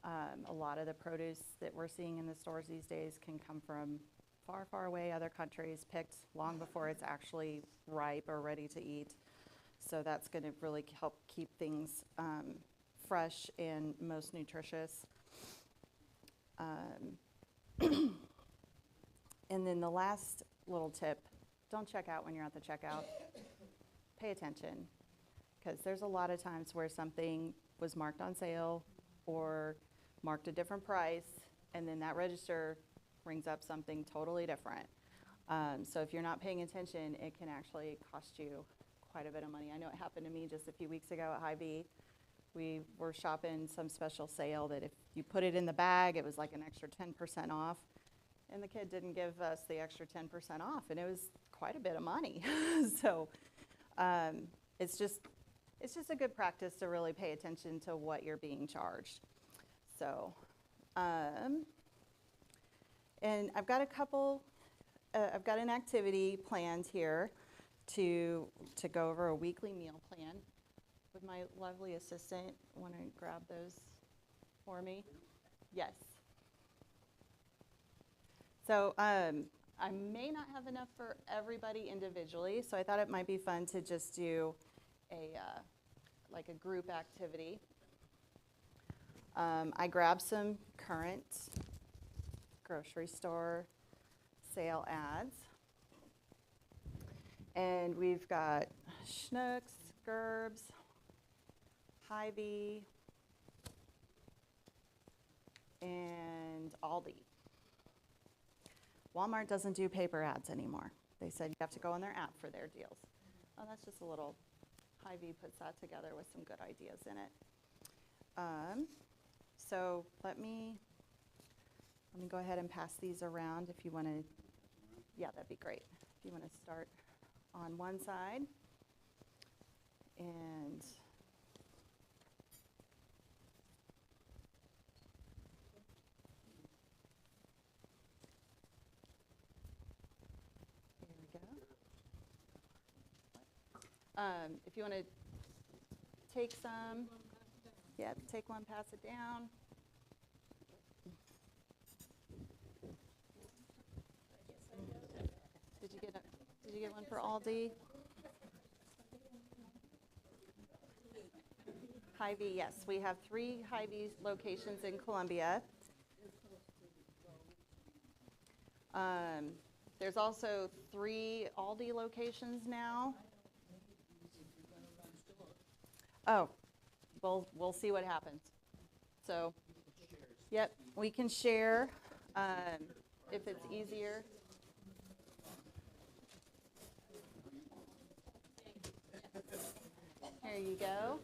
A lot of the produce that we're seeing in the stores these days can come from far, far away, other countries, picked long before it's actually ripe or ready to eat. So that's going to really help keep things fresh and most nutritious. And then the last little tip, don't check out when you're at the checkout. Pay attention, because there's a lot of times where something was marked on sale or marked a different price, and then that register brings up something totally different. So if you're not paying attention, it can actually cost you quite a bit of money. I know it happened to me just a few weeks ago at Hy-Vee. We were shopping some special sale that if you put it in the bag, it was like an extra 10% off. And the kid didn't give us the extra 10% off, and it was quite a bit of money. So it's just a good practice to really pay attention to what you're being charged. So, and I've got I've got an activity planned here to go over a weekly meal plan with my lovely assistant. Want to grab those for me? Yes. So I may not have enough for everybody individually, so I thought it might be fun to just do like a group activity. I grabbed some current grocery store sale ads, and we've got Schnucks, Gerbs, Hy-Vee, and Aldi. Walmart doesn't do paper ads anymore. They said you have to go on their app for their deals. Oh, that's just a little, Hy-Vee puts that together with some good ideas in it. So let me go ahead and pass these around if you want to. Yeah, that'd be great. If you want to start on one side. And here we go. If you want to take some, yeah, take one, pass it down. Did you get one for Aldi? Hy-Vee, yes. We have 3 Hy-Vee locations in Columbia. There's also 3 Aldi locations now. Oh, we'll see what happens. So, yep, we can share if it's easier. Here you go.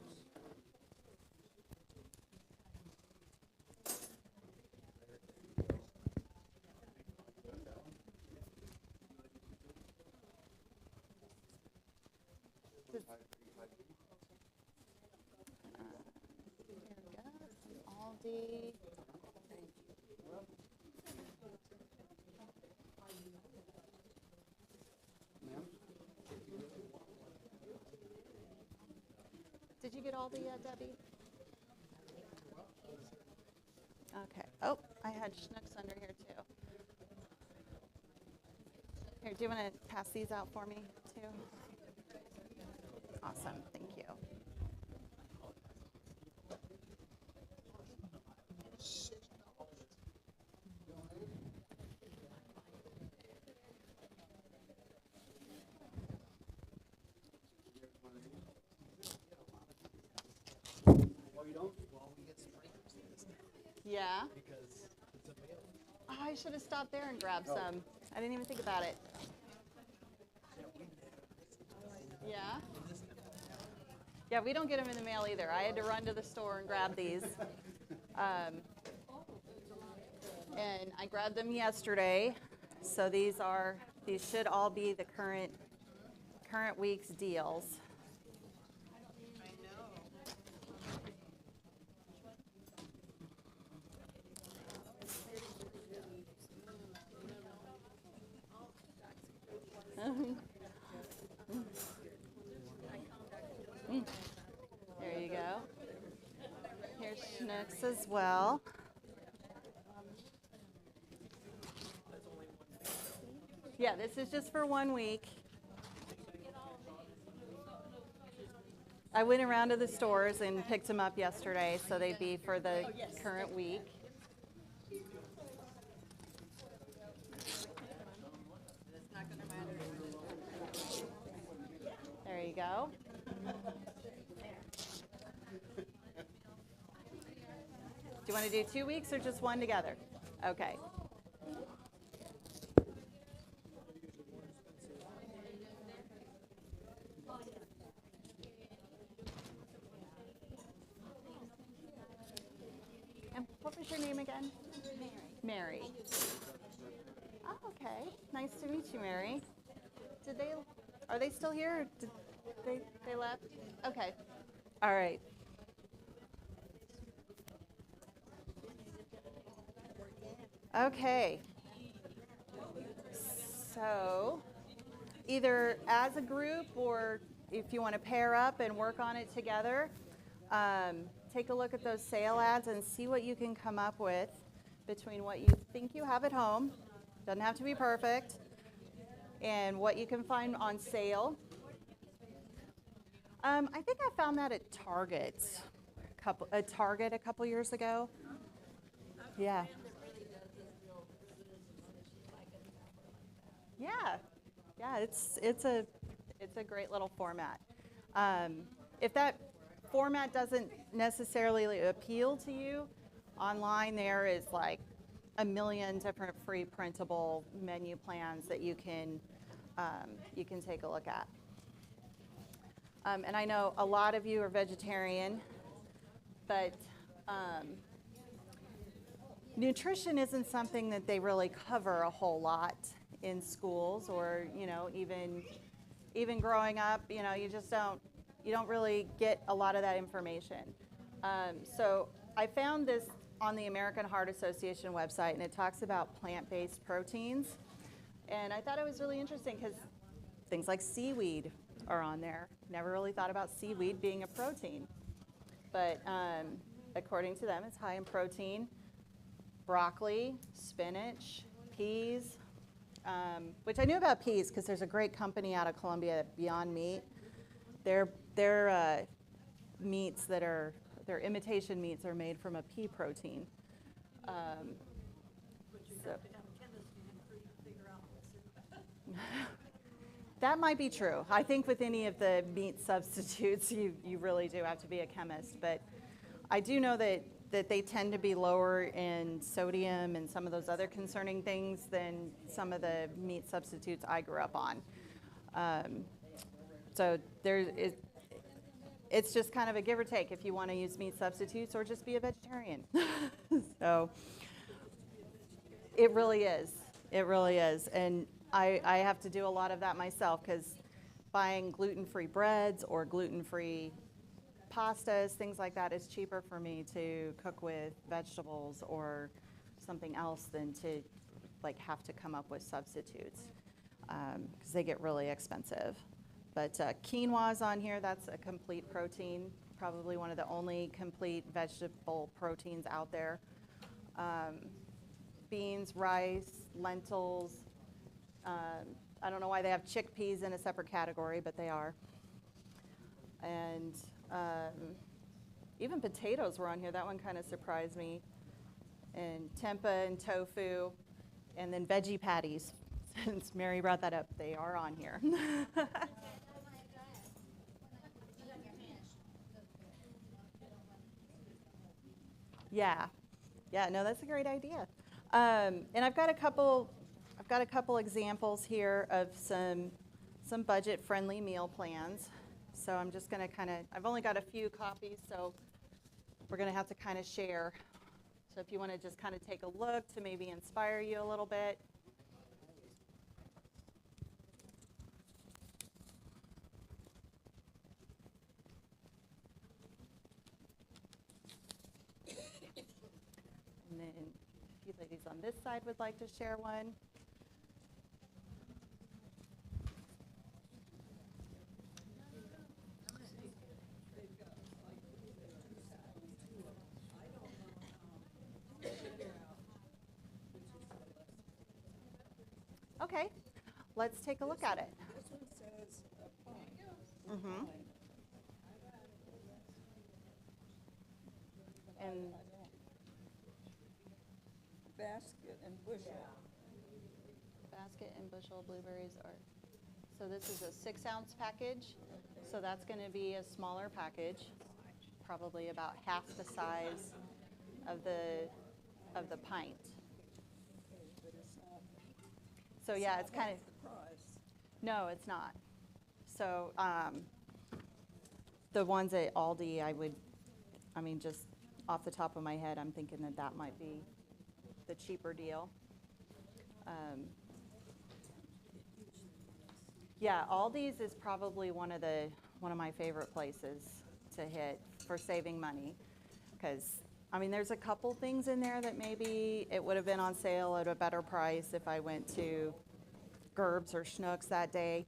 Aldi. Did you get Aldi yet, Debbie? Okay. Oh, I had Schnucks under here too. Here, do you want to pass these out for me too? Awesome. Thank you. Yeah? Oh, I should have stopped there and grabbed some. I didn't even think about it. Yeah? Yeah, we don't get them in the mail either. I had to run to the store and grab these. And I grabbed them yesterday. So these should all be the current week's deals. There you go. Here's Schnucks as well. Yeah, this is just for 1 week. I went around to the stores and picked them up yesterday, so they'd be for the current week. There you go. Do you want to do 2 weeks or just one together? Okay. And what was your name again? Mary. Oh, okay. Nice to meet you, Mary. Are they still here? Or did they left? Okay. All right. Okay. So, either as a group or if you want to pair up and work on it together, take a look at those sale ads and see what you can come up with between what you think you have at home, doesn't have to be perfect, and what you can find on sale. I think I found that at Target a couple years ago. Yeah. Yeah, it's a great little format. If that format doesn't necessarily appeal to you, online there is like a million different free printable menu plans that you can take a look at. And I know a lot of you are vegetarian, but nutrition isn't something that they really cover a whole lot in schools, or even growing up, you don't really get a lot of that information. So I found this on the American Heart Association website, and it talks about plant-based proteins, and I thought it was really interesting because things like seaweed are on there. Never really thought about seaweed being a protein, but according to them, it's high in protein. Broccoli, spinach, peas, which I knew about peas because there's a great company out of Columbia, Beyond Meat. Their meats their imitation meats are made from a pea protein. That might be true. I think with any of the meat substitutes, you really do have to be a chemist. But I do know that they tend to be lower in sodium and some of those other concerning things than some of the meat substitutes I grew up on. So it's just kind of a give or take if you want to use meat substitutes or just be a vegetarian. So it really is. It really is. And I have to do a lot of that myself because buying gluten-free breads or gluten-free pastas, things like that, is cheaper for me to cook with vegetables or something else than to have to come up with substitutes because they get really expensive. But quinoa's on here. That's a complete protein, probably one of the only complete vegetable proteins out there. Beans, rice, lentils. I don't know why they have chickpeas in a separate category, but they are. And even potatoes were on here. That one kind of surprised me. And tempeh and tofu, and then veggie patties. Since Mary brought that up, they are on here. Yeah, no, that's a great idea. And I've got a couple examples here of some budget-friendly meal plans. So I'm just going to I've only got a few copies, so we're going to have to kind of share. So if you want to just kind of take a look to maybe inspire you a little bit. And then if you ladies on this side would like to share one. Okay, let's take a look at it. This one says Mm-hmm. And basket and bushel. basket and bushel blueberries are, so this is a 6-ounce package. So that's going to be a smaller package, probably about half the size of the pint. But it's not. So yeah, it's kind of, The price. no, it's not. So the ones at Aldi, just off the top of my head, I'm thinking that might be the cheaper deal. Yeah, Aldi's is probably one of my favorite places to hit for saving money, because there's a couple things in there that maybe it would have been on sale at a better price if I went to Gerb's or Schnucks that day.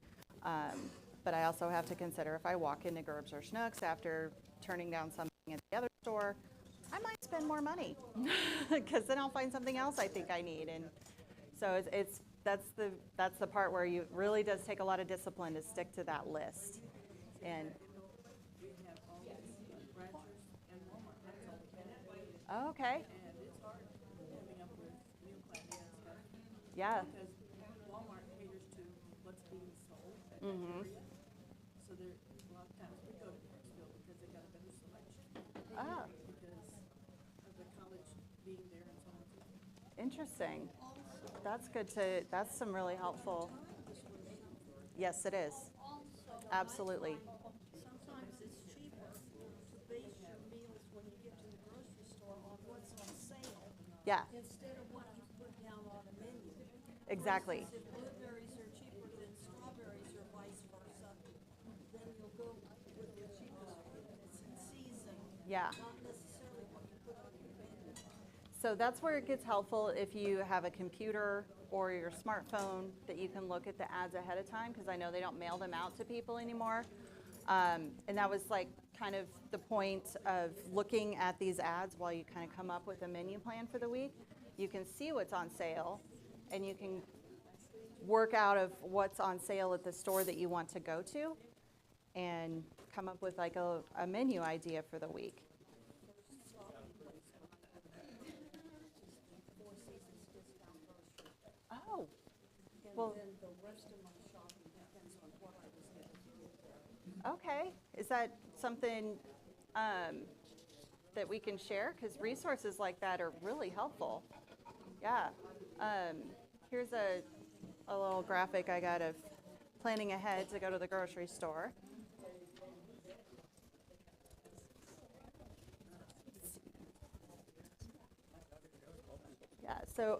But I also have to consider if I walk into Gerb's or Schnucks after turning down something at the other store, I might spend more money because then I'll find something else I think I need. And so that's the part where you really does take a lot of discipline to stick to that list. And We have all these ranchers and Walmart, that's all we have. oh, okay, And it's hard coming up with meal plan and stuff. yeah, Because Walmart caters to what's being sold at that Mhm. area. So there, a lot of times we go to Clarksville because they got a better selection. ah, Because of the college being there and so on. interesting. That's some really helpful. Yes, it is. Absolutely. Sometimes it's cheaper to base your meals when you get to the grocery store on what's on sale Yeah, instead of what you put down on a menu. exactly. For instance, if blueberries are cheaper than strawberries or vice versa, then you'll go with the cheapest that's in season. Yeah. Not necessarily what you put on your menu. So that's where it gets helpful if you have a computer or your smartphone that you can look at the ads ahead of time, because I know they don't mail them out to people anymore. And that was like kind of the point of looking at these ads while you kind of come up with a menu plan for the week. You can see what's on sale and you can work out of what's on sale at the store that you want to go to and come up with like a menu idea for the week. Oh, well, And then the rest of my shopping depends on what I was able to get there. okay. Is that something that we can share? Because resources like that are really helpful. Yeah. Here's a little graphic I got of planning ahead to go to the grocery store. Yeah, so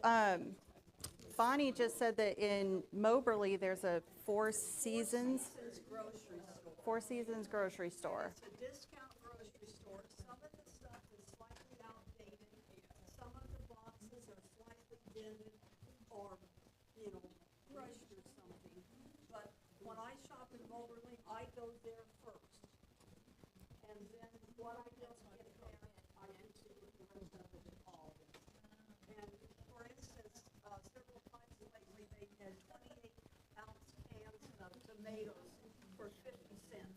Bonnie just said that in Moberly there's a Four Seasons Grocery store. Four Seasons grocery store. It's a discount grocery store. Some of the stuff is slightly outdated. Some of the boxes are slightly dented or, crushed or something. But when I shop in Moberly, I go there first. And then what I don't get there, I can see what the rest of it all is. And for instance, several times lately, they had 28-ounce cans of tomatoes for 50 cents.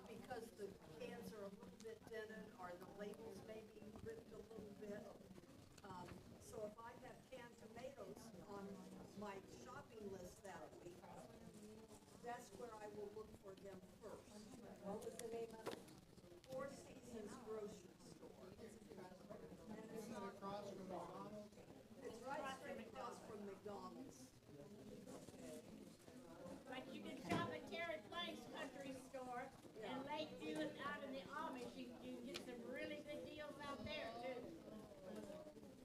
Because the cans are a little bit dented or the labels may be ripped a little bit. So if I have canned tomatoes on my shopping list that week, that's where I will look for them first. What was the name of it? Four Seasons Grocery Store. And it's not across from McDonald's? It's right straight across from McDonald's. But you can shop at Terry Place Country Store.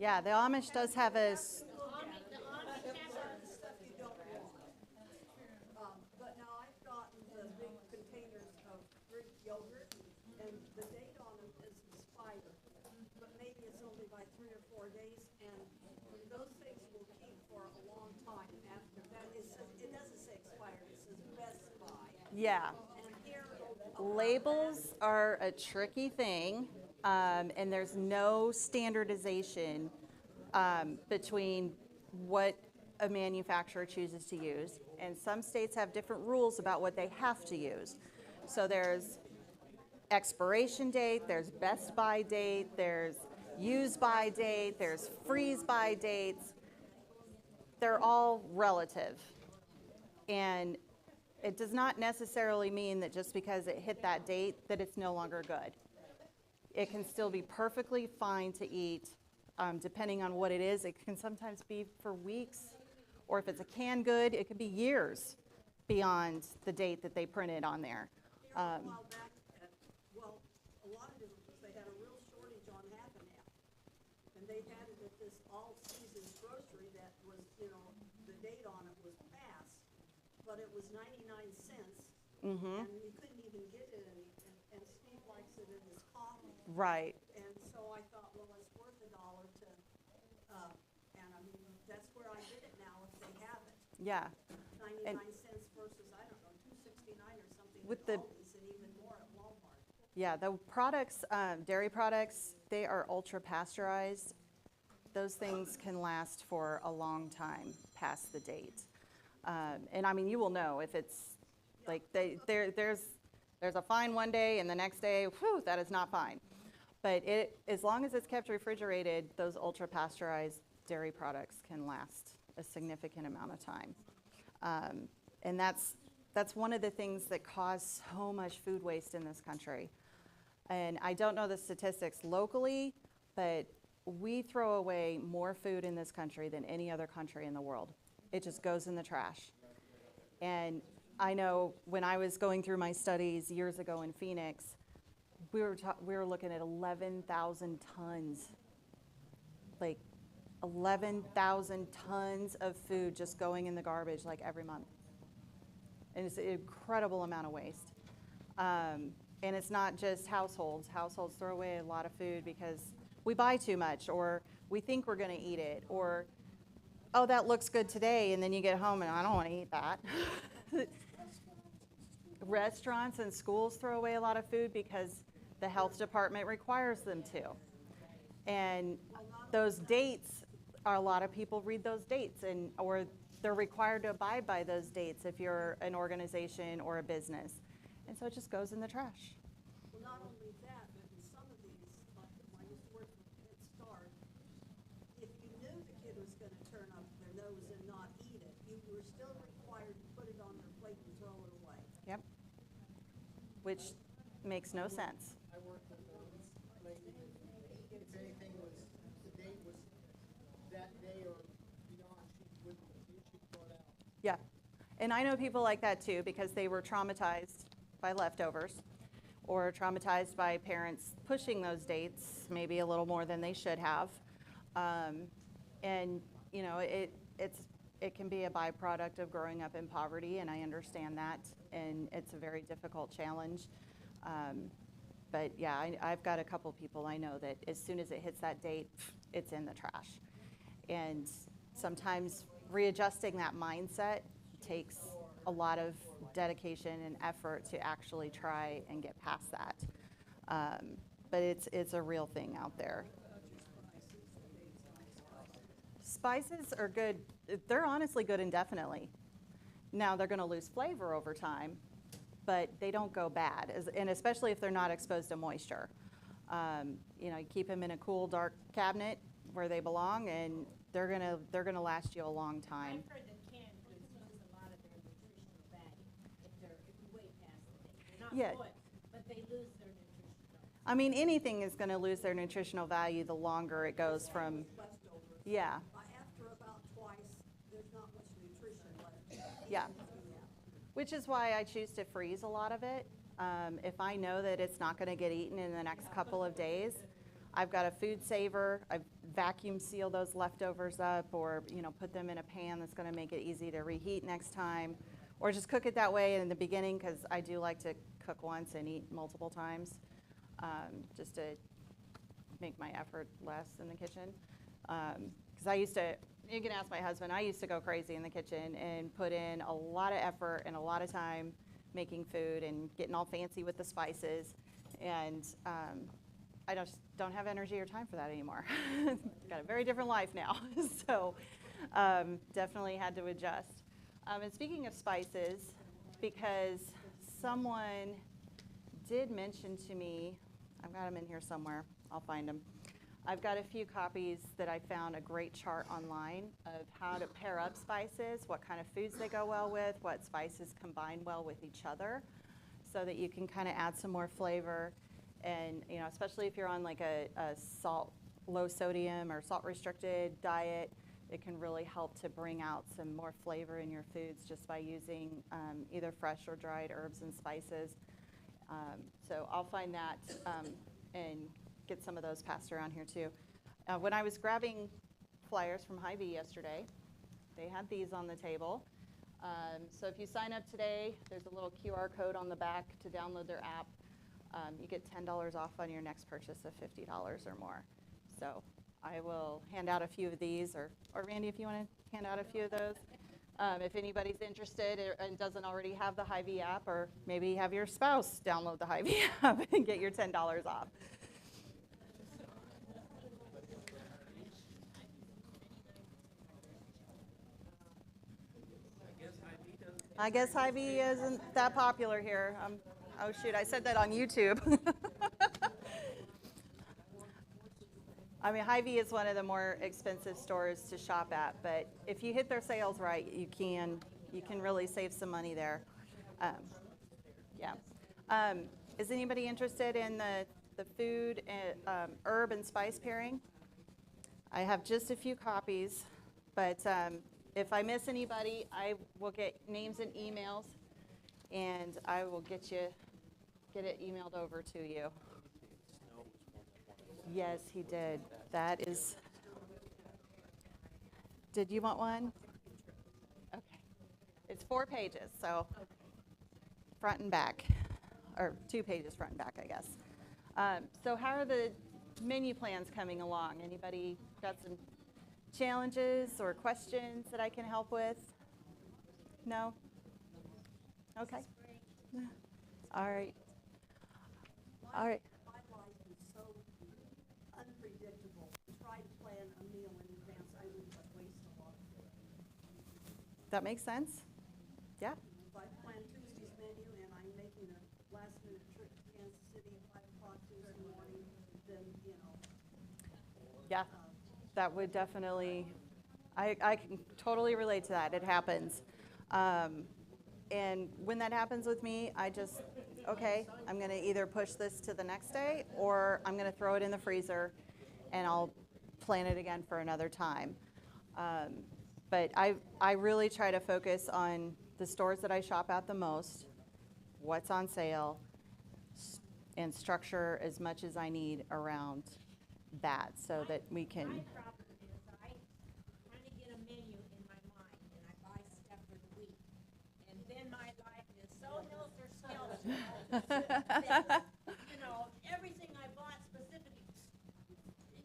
Yeah, the Amish does have a, Stuff you don't want. But now I've gotten the big containers of Greek yogurt, and the date on them is expired. But maybe it's only by 3 or 4 days, and those things will keep for a long time after that. It doesn't say expired, it says best buy. yeah. And here, Labels are a tricky thing, and there's no standardization between what a manufacturer chooses to use. And some states have different rules about what they have to use. So there's expiration date, there's best by date, there's use by date, there's freeze by dates. They're all relative. And it does not necessarily mean that just because it hit that date that it's no longer good. It can still be perfectly fine to eat, depending on what it is. It can sometimes be for weeks, or if it's a canned good, it could be years beyond the date that they printed on there. here a while back, well, a lot of different, because they had a real shortage on half and half. And they had it at this all-seasons grocery that was, the date on it was past, but it was 99 cents. And you couldn't even get it, and Steve likes it in his coffee. Right. And so I thought, well, it's worth $1 to, and I mean, that's where I get it now if they have it. Yeah. 99 cents versus, I don't know, $2.69 or something With at the- Aldi's and even more at Walmart. Yeah, the products, dairy products, they are ultra pasteurized. Those things can last for a long time past the date. And I mean, you will know if it's like there's a fine one day and the next day, whew, that is not fine. But as long as it's kept refrigerated, those ultra pasteurized dairy products can last a significant amount of time. And that's one of the things that cause so much food waste in this country. And I don't know the statistics locally, but we throw away more food in this country than any other country in the world. It just goes in the trash. And I know when I was going through my studies years ago in Phoenix, we were looking at 11,000 tons, like 11,000 tons of food just going in the garbage like every month. And it's an incredible amount of waste. And it's not just households. Households throw away a lot of food because we buy too much, or we think we're going to eat it, or, oh, that looks good today, and then you get home and I don't want to eat that. Restaurants and schools throw away a lot of food because the health department requires them to. And those dates, a lot of people read those dates, or they're required to abide by those dates if you're an organization or a business. And so it just goes in the trash. Well, not only that, but in some of these, like when I used to work for Head Start, if you knew the kid was gonna turn up their nose and not eat it, you were still required to put it on their plate and throw it away. Yep. Which makes no sense. I worked with a lady, if anything was, the date was that day or beyond, she'd throw it out. Yeah. And I know people like that too because they were traumatized by leftovers or traumatized by parents pushing those dates maybe a little more than they should have. And, it can be a byproduct of growing up in poverty, and I understand that, and it's a very difficult challenge. But yeah, I've got a couple people I know that as soon as it hits that date, it's in the trash. And sometimes readjusting that mindset takes a lot of dedication and effort to actually try and get past that. But it's a real thing out there. Spices are good. They're honestly good indefinitely. Now they're going to lose flavor over time, but they don't go bad, and especially if they're not exposed to moisture. You keep them in a cool, dark cabinet where they belong, and they're gonna last you a long time. I've heard that canned goods lose a lot of their nutritional value if you wait past the date. They're not Yeah. spoiled, but they lose their nutritional value. I mean, anything is going to lose their nutritional value the longer it goes from, Leftovers. yeah, After about twice, there's not much nutrition left. yeah. Which is why I choose to freeze a lot of it. If I know that it's not going to get eaten in the next couple of days, I've got a food saver. vacuum seal those leftovers up, or put them in a pan that's going to make it easy to reheat next time, or just cook it that way in the beginning, because I do like to cook once and eat multiple times, just to make my effort less in the kitchen. Because I used to, you can ask my husband, I used to go crazy in the kitchen and put in a lot of effort and a lot of time making food and getting all fancy with the spices, and I just don't have energy or time for that anymore. Got a very different life now, so definitely had to adjust. And speaking of spices, because someone did mention to me, I've got them in here somewhere, I'll find them. I've got a few copies that I found a great chart online of how to pair up spices, what kind of foods they go well with, what spices combine well with each other, so that you can kind of add some more flavor. And especially if you're on like a salt, low sodium or salt restricted diet, it can really help to bring out some more flavor in your foods just by using either fresh or dried herbs and spices. So I'll find that and get some of those passed around here too. When I was grabbing flyers from Hy-Vee yesterday, they had these on the table. So if you sign up today, there's a little QR code on the back to download their app. You get $10 off on your next purchase of $50 or more. So I will hand out a few of these, or Randy, if you want to hand out a few of those. If anybody's interested and doesn't already have the Hy-Vee app, or maybe have your spouse download the Hy-Vee app and get your $10 off. I guess Hy-Vee isn't that popular here. Oh shoot, I said that on YouTube. I mean, Hy-Vee is one of the more expensive stores to shop at, but if you hit their sales right, you can really save some money there. Yeah. Is anybody interested in the food and herb and spice pairing? I have just a few copies, but if I miss anybody, I will get names and emails, and I will get it emailed over to you. Yes, he did. That is. Did you want one? Okay. It's 4 pages, so front and back, or 2 pages front and back, I guess. So how are the menu plans coming along? Anybody got some challenges or questions that I can help with? No? Okay. All right. All right. My life is so unpredictable. Try to plan a meal in advance. I would waste a lot of food. That makes sense? Yeah. If I plan Tuesday's menu and I'm making a last-minute trip to Kansas City at 5 o'clock Tuesday morning, then, Yeah. That would definitely, I can totally relate to that. It happens. And when that happens with me, I just, okay, I'm going to either push this to the next day, or I'm going to throw it in the freezer and I'll plan it again for another time. But I really try to focus on the stores that I shop at the most, what's on sale, and structure as much as I need around that so that we can. My problem is I kind of get a menu in my mind and I buy stuff for the week. And then my life is so helter-skelter. Everything I bought specifically,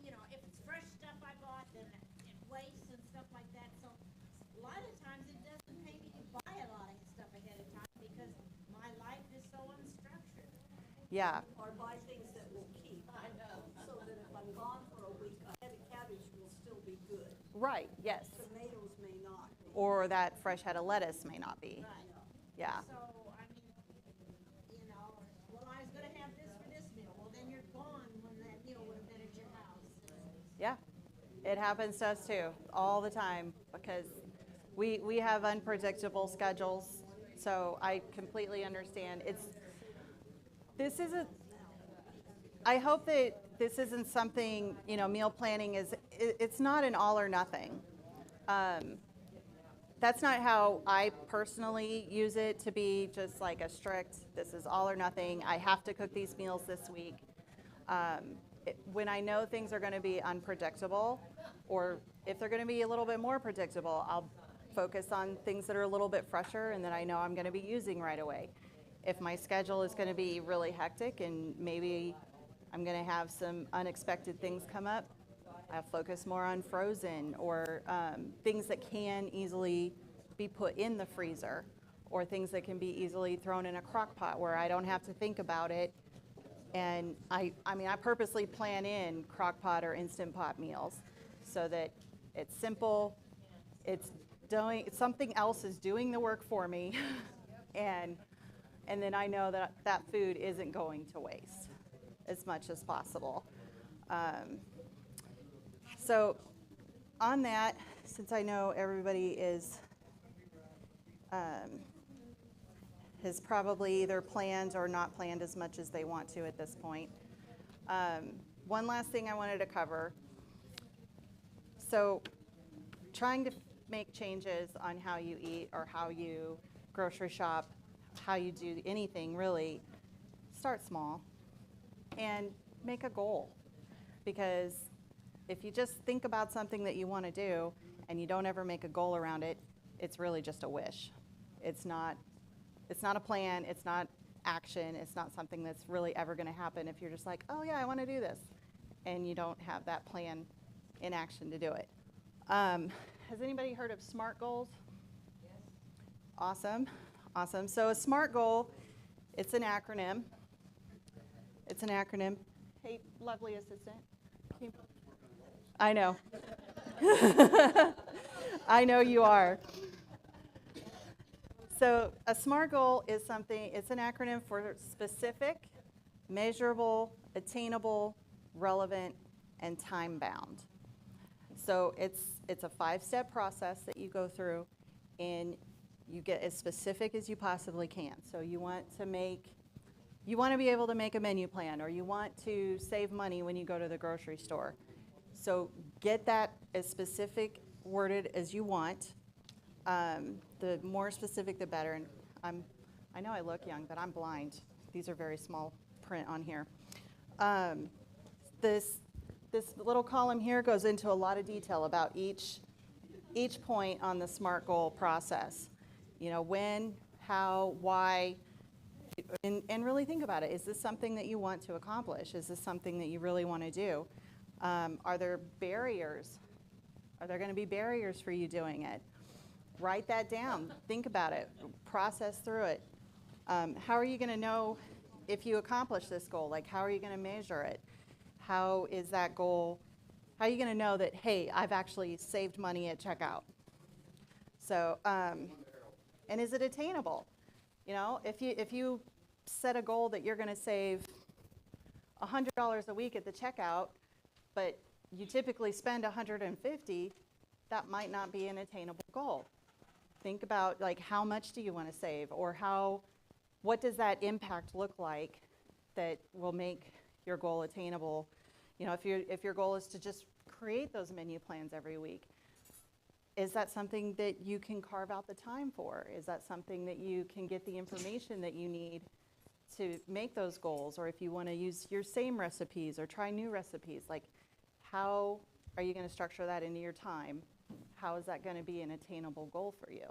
if it's fresh stuff I bought, then it wastes and stuff like that. So a lot of times it doesn't pay me to buy a lot of stuff ahead of time because my life is so unstructured. Yeah. or buy things that will keep. I know. So that if I'm gone for a week, a head of cabbage will still be good. Right, yes. Tomatoes may not be. Or that fresh head of lettuce may not be. Right. Yeah. So, I mean, well, I was gonna have this for this meal. Well, then you're gone when that meal would have been at your house. Yeah. It happens to us too, all the time, because we have unpredictable schedules. So I completely understand. I hope that this isn't something, meal planning it's not an all or nothing. That's not how I personally use it, to be just like a strict, this is all or nothing. I have to cook these meals this week. when I know things are going to be unpredictable, or if they're going to be a little bit more predictable, I'll focus on things that are a little bit fresher and that I know I'm going to be using right away. If my schedule is going to be really hectic and maybe I'm going to have some unexpected things come up, I'll focus more on frozen or things that can easily be put in the freezer, or things that can be easily thrown in a crock pot where I don't have to think about it. And I purposely plan in crock pot or instant pot meals so that it's simple, it's something else is doing the work for me, and then I know that that food isn't going to waste as much as possible. So on that, since I know everybody has probably either planned or not planned as much as they want to at this point, one last thing I wanted to cover. So trying to make changes on how you eat or how you grocery shop, how you do anything really, start small and make a goal. Because if you just think about something that you want to do and you don't ever make a goal around it, it's really just a wish. It's not a plan, it's not action, it's not something that's really ever going to happen if you're just like, oh yeah, I want to do this, and you don't have that plan in action to do it. Has anybody heard of SMART goals? Yes. Awesome. So a SMART goal, it's an acronym. Hey, lovely assistant. I know. I know you are. So a SMART goal is it's an acronym for specific, measurable, attainable, relevant, and time-bound. So it's a 5-step process that you go through, and you get as specific as you possibly can. So you want to be able to make a menu plan, or you want to save money when you go to the grocery store. So get that as specific worded as you want. The more specific, the better. And I know I look young, but I'm blind. These are very small print on here. This little column here goes into a lot of detail about each point on the SMART goal process. You know, when, how, why, and really think about it. Is this something that you want to accomplish? Is this something that you really want to do? Are there barriers? Are there going to be barriers for you doing it? Write that down. Think about it. Process through it. How are you going to know if you accomplish this goal? Like, how are you going to measure it? How is that goal? How are you going to know that, hey, I've actually saved money at checkout? So, and is it attainable? You know, if you set a goal that you're going to save $100 a week at the checkout, but you typically spend $150, that might not be an attainable goal. Think about, like, how much do you want to save, or what does that impact look like that will make your goal attainable? You know, if your goal is to just create those menu plans every week, is that something that you can carve out the time for? Is that something that you can get the information that you need to make those goals? Or if you want to use your same recipes or try new recipes, like, how are you going to structure that into your time? How is that going to be an attainable goal for you?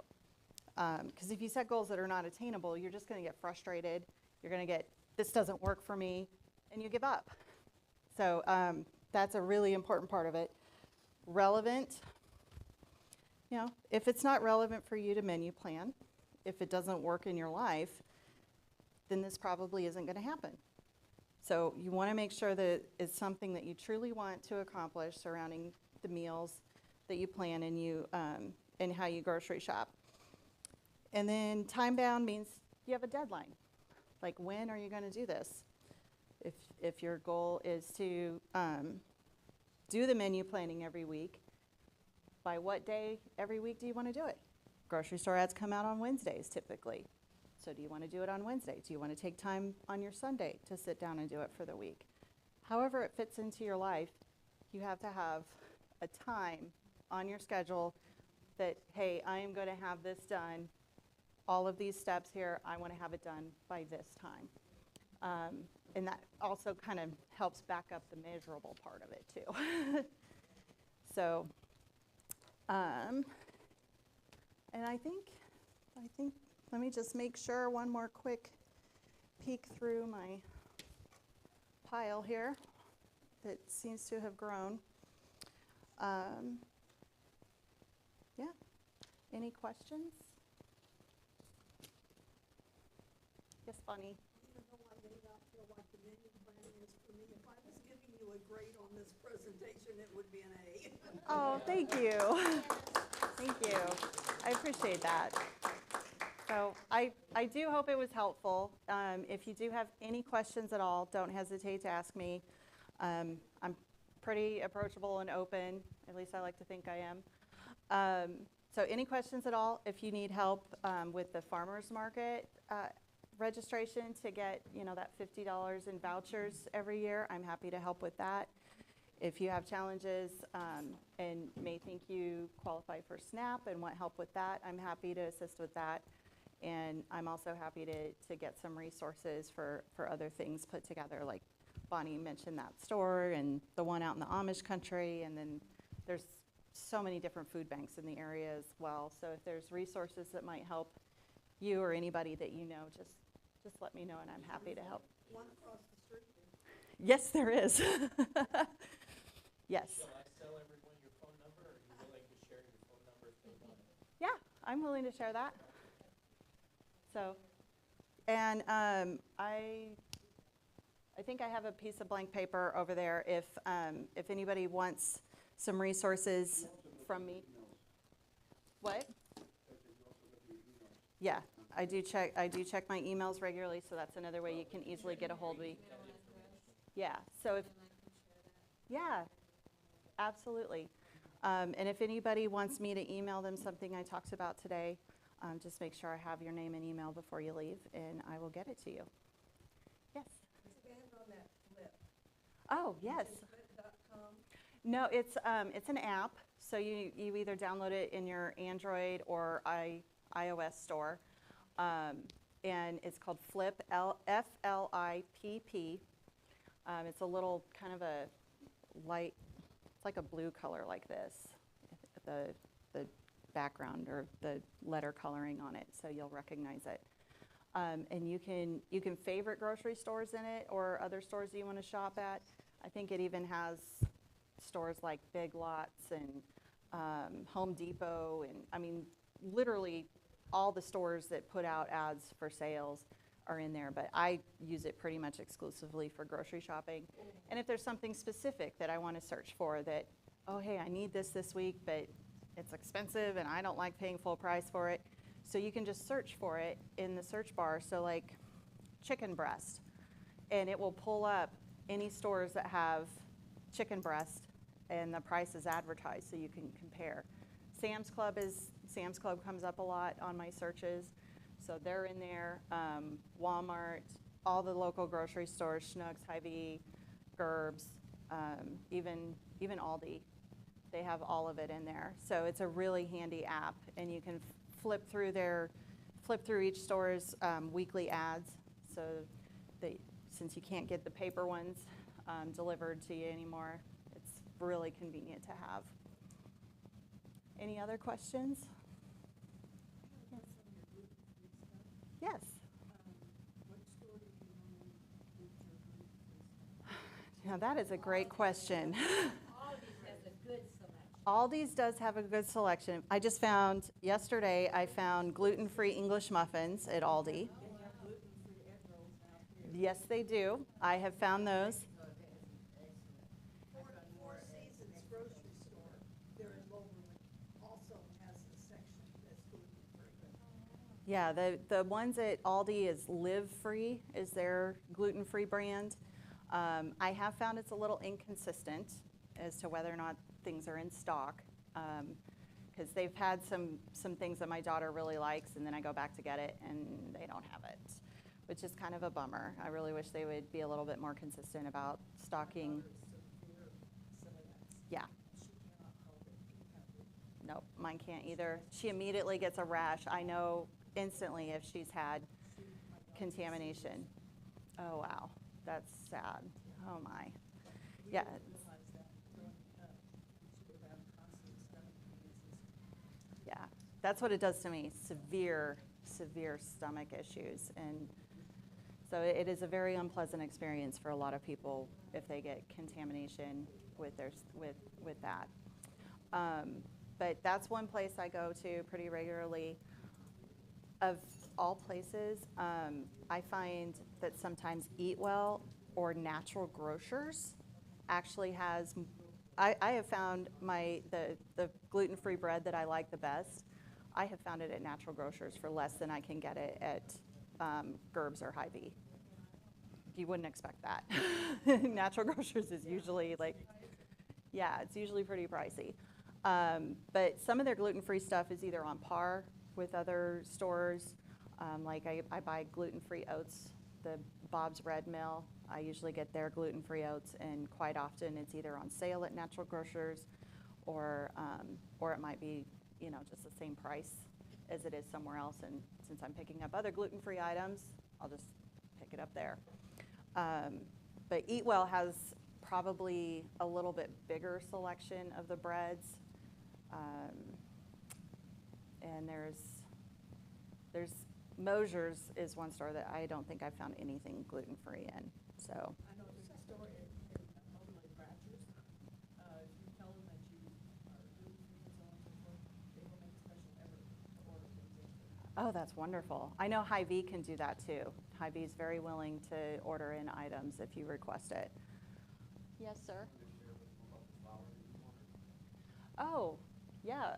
Because if you set goals that are not attainable, you're just going to get frustrated. You're going to get, this doesn't work for me, and you give up. So that's a really important part of it. Relevant. You know, if it's not relevant for you to menu plan, if it doesn't work in your life, then this probably isn't going to happen. So you want to make sure that it's something that you truly want to accomplish surrounding the meals that you plan and how you grocery shop. And then time-bound means you have a deadline. Like, when are you going to do this? If your goal is to do the menu planning every week, by what day every week do you want to do it? Grocery store ads come out on Wednesdays typically. So do you want to do it on Wednesday? Do you want to take time on your Sunday to sit down and do it for the week? However it fits into your life, you have to have a time on your schedule that, hey, I am going to have this done. All of these steps here, I want to have it done by this time. And that also kind of helps back up the measurable part of it too. So, and I think, let me just make sure one more quick peek through my pile here that seems to have grown. Yeah, any questions? Yes, Bonnie? Even though I may not feel like the menu plan is for me, if I was giving you a grade on this presentation, it would be an A. Oh, thank you. Thank you. I appreciate that. So I do hope it was helpful. If you do have any questions at all, don't hesitate to ask me. I'm pretty approachable and open. At least I like to think I am. So any questions at all? If you need help with the farmers market registration to get, that $50 in vouchers every year, I'm happy to help with that. If you have challenges and may think you qualify for SNAP and want help with that, I'm happy to assist with that. And I'm also happy to get some resources for other things put together, like Bonnie mentioned that store and the one out in the Amish country, and then there's so many different food banks in the area as well. So if there's resources that might help you or anybody that you know, just let me know and I'm happy to help. One across the street there. Yes, there is. Yes. Shall I tell everyone your phone number, or are you willing to share your phone number if they want it? Yeah, I'm willing to share that. So, and I think I have a piece of blank paper over there if anybody wants some resources from me. What? Yeah, I do check my emails regularly, so that's another way you can easily get a hold of me. Yeah, so if, yeah, absolutely. And if anybody wants me to email them something I talked about today, just make sure I have your name and email before you leave, and I will get it to you. Yes? Expand on that flip. Oh, yes. Flip.com. No, it's an app, so you either download it in your Android or iOS store, and it's called Flip, F-L-I-P-P. It's a little kind of a light, it's like a blue color like this, the background or the letter coloring on it, so you'll recognize it. And you can favorite grocery stores in it or other stores that you want to shop at. I think it even has stores like Big Lots and Home Depot, and I mean literally all the stores that put out ads for sales are in there, but I use it pretty much exclusively for grocery shopping. And if there's something specific that I want to search for that, oh hey, I need this week, but it's expensive and I don't like paying full price for it, so you can just search for it in the search bar. So like chicken breast, and it will pull up any stores that have chicken breast and the price is advertised so you can compare. Sam's Club comes up a lot on my searches, so they're in there. Walmart, all the local grocery stores, Schnucks, Hy-Vee, Gerbs, even Aldi, they have all of it in there. So it's a really handy app, and you can flip through each store's weekly ads, so since you can't get the paper ones delivered to you anymore, it's really convenient to have. Any other questions? Yes. What store do you normally get your gluten-free stuff? Now that is a great question. Aldi's has a good selection. Aldi's does have a good selection. Yesterday I found gluten-free English muffins at Aldi. They have gluten-free egg rolls now too. Yes, they do. I have found those. Four Seasons grocery store there in Moberly also has a section that's gluten-free. Yeah, the ones at Aldi is Live Free is their gluten-free brand. I have found it's a little inconsistent as to whether or not things are in stock, because they've had some things that my daughter really likes, and then I go back to get it and they don't have it, which is kind of a bummer. I really wish they would be a little bit more consistent about stocking. Yeah. Nope, mine can't either. She immediately gets a rash. I know instantly if she's had contamination. Oh, wow. That's sad. Oh, my. Yeah. Yeah, that's what it does to me. Severe stomach issues. And so it is a very unpleasant experience for a lot of people if they get contamination with with that. But that's one place I go to pretty regularly. Of all places, I find that sometimes Eat Well or Natural Grocers actually has. I have found the gluten-free bread that I like the best. I have found it at Natural Grocers for less than I can get it at Gerb's or Hy-Vee. You wouldn't expect that. Natural Grocers is usually yeah, it's usually pretty pricey. But some of their gluten-free stuff is either on par with other stores. Like I buy gluten-free oats, the Bob's Red Mill. I usually get their gluten-free oats, and quite often it's either on sale at Natural Grocers, or it might be, just the same price as it is somewhere else. And since I'm picking up other gluten-free items, I'll just pick it up there. But Eat Well has probably a little bit bigger selection of the breads. And there's Mosier's is one store that I don't think I've found anything gluten-free in. So. I know there's a store in Overland Bratcher's. If you tell them that you are gluten-free and so on and so forth, they will make a special effort to order things in. Oh, that's wonderful. I know Hy-Vee can do that too. Hy-Vee is very willing to order in items if you request it. Yes, sir. Oh, yeah.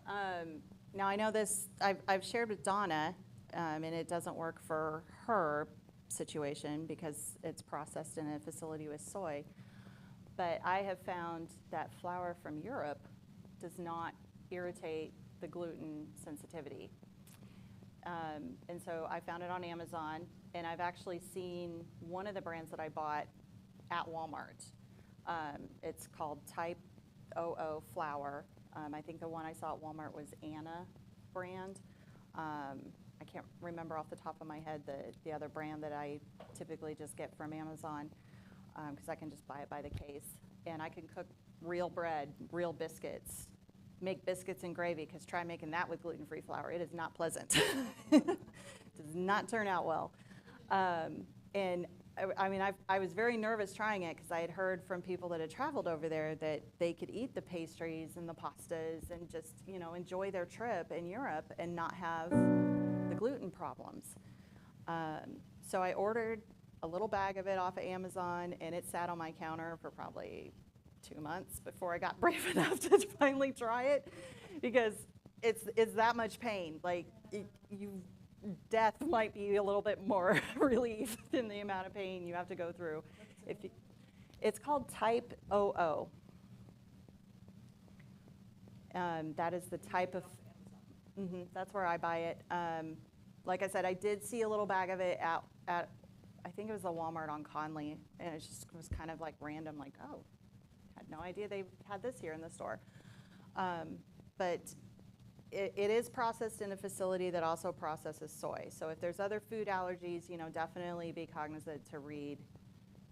Now I know this. I've shared with Donna, and it doesn't work for her situation because it's processed in a facility with soy. But I have found that flour from Europe does not irritate the gluten sensitivity. And so I found it on Amazon, and I've actually seen one of the brands that I bought at Walmart. It's called Type 00 flour. I think the one I saw at Walmart was Anna brand. I can't remember off the top of my head the other brand that I typically just get from Amazon, because I can just buy it by the case. And I can cook real bread, real biscuits, make biscuits and gravy, because try making that with gluten-free flour. It is not pleasant. It does not turn out well. And I mean, I was very nervous trying it because I had heard from people that had traveled over there that they could eat the pastries and the pastas and just, enjoy their trip in Europe and not have the gluten problems. So I ordered a little bag of it off of Amazon, and it sat on my counter for probably 2 months before I got brave enough to finally try it, because it's that much pain. Like, death might be a little bit more relief than the amount of pain you have to go through. It's called Type 00. That is the type of, that's where I buy it. Like I said, I did see a little bag of it at I think it was the Walmart on Conley, and it just was kind of like random, like, oh, had no idea they had this here in the store. But it is processed in a facility that also processes soy. So if there's other food allergies, definitely be cognizant to read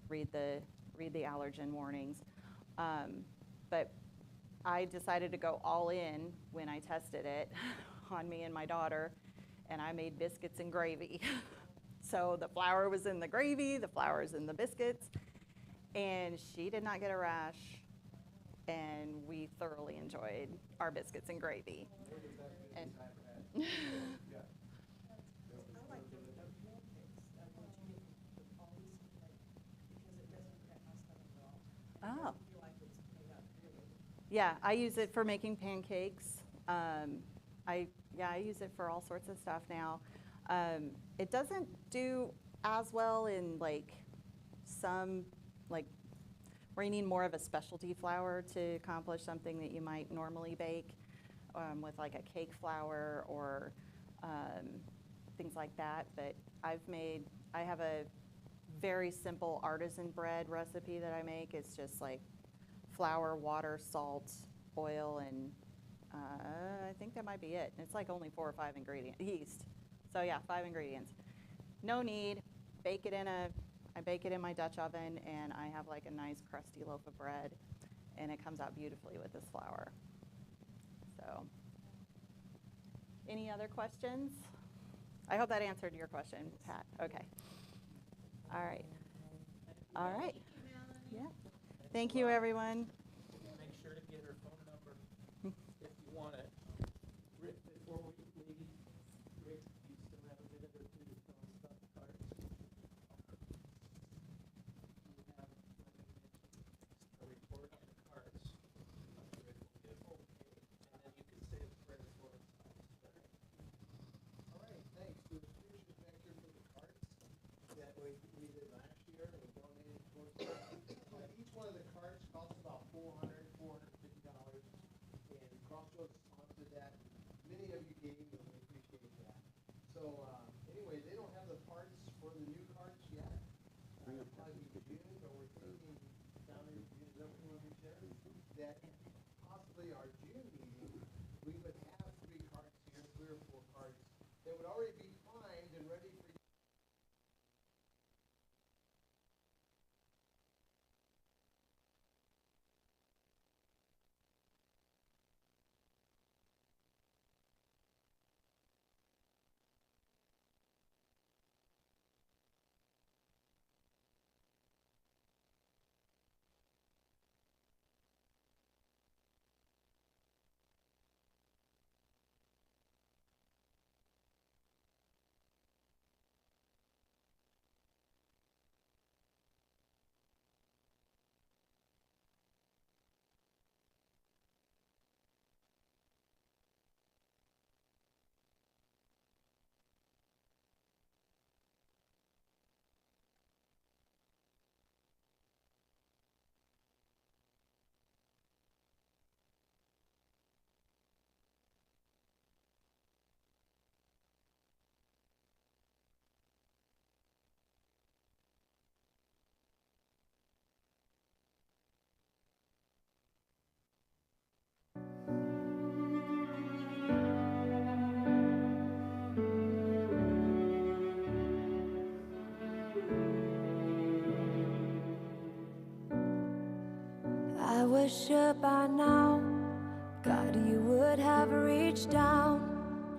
the allergen warnings. But I decided to go all in when I tested it on me and my daughter, and I made biscuits and gravy. So the flour was in the gravy, the flour is in the biscuits, and she did not get a rash, and we thoroughly enjoyed our biscuits and gravy. And I like the meal kits that you get with all these, because it doesn't affect my stomach at all. Oh. I feel like it's made up really. Yeah, I use it for making pancakes. I use it for all sorts of stuff now. It doesn't do as well in some where you need more of a specialty flour to accomplish something that you might normally bake, with like a cake flour or things like that. But I have a very simple artisan bread recipe that I make. It's just like flour, water, salt, oil, and I think that might be it. It's like only 4 or 5 ingredients. Yeast. So yeah, 5 ingredients. No need. Bake it in a I bake it in my Dutch oven, and I have like a nice crusty loaf of bread, and it comes out beautifully with this flour. So, any other questions? I hope that answered your question, Pat. Okay. All right. All right. Yeah. Thank you, everyone. Make sure to get her phone number if you want it. Rick, before we leave, Rick, you still have a minute or two to tell us about the cards? You have, like I mentioned, a report on the cards. Rick will give, okay, and then you can say a prayer for us. All right, thanks. There's Fuchsia's back here for the cards that we did last year and we donated towards that. Each one of the cards costs about $450, and Crossroads sponsored that. Many of you gave, and we appreciate that. So anyway, they don't have the parts for the new cards yet. It'll probably be June, but we're thinking down in June, is that what you want to share? That possibly our June meeting, we would have 3 cards here, 3 or 4 cards that would already be primed and ready for you. I was sure by now, God, you would have reached down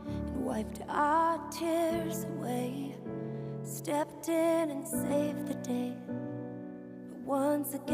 and wiped our tears away, stepped in and saved the day. But once again,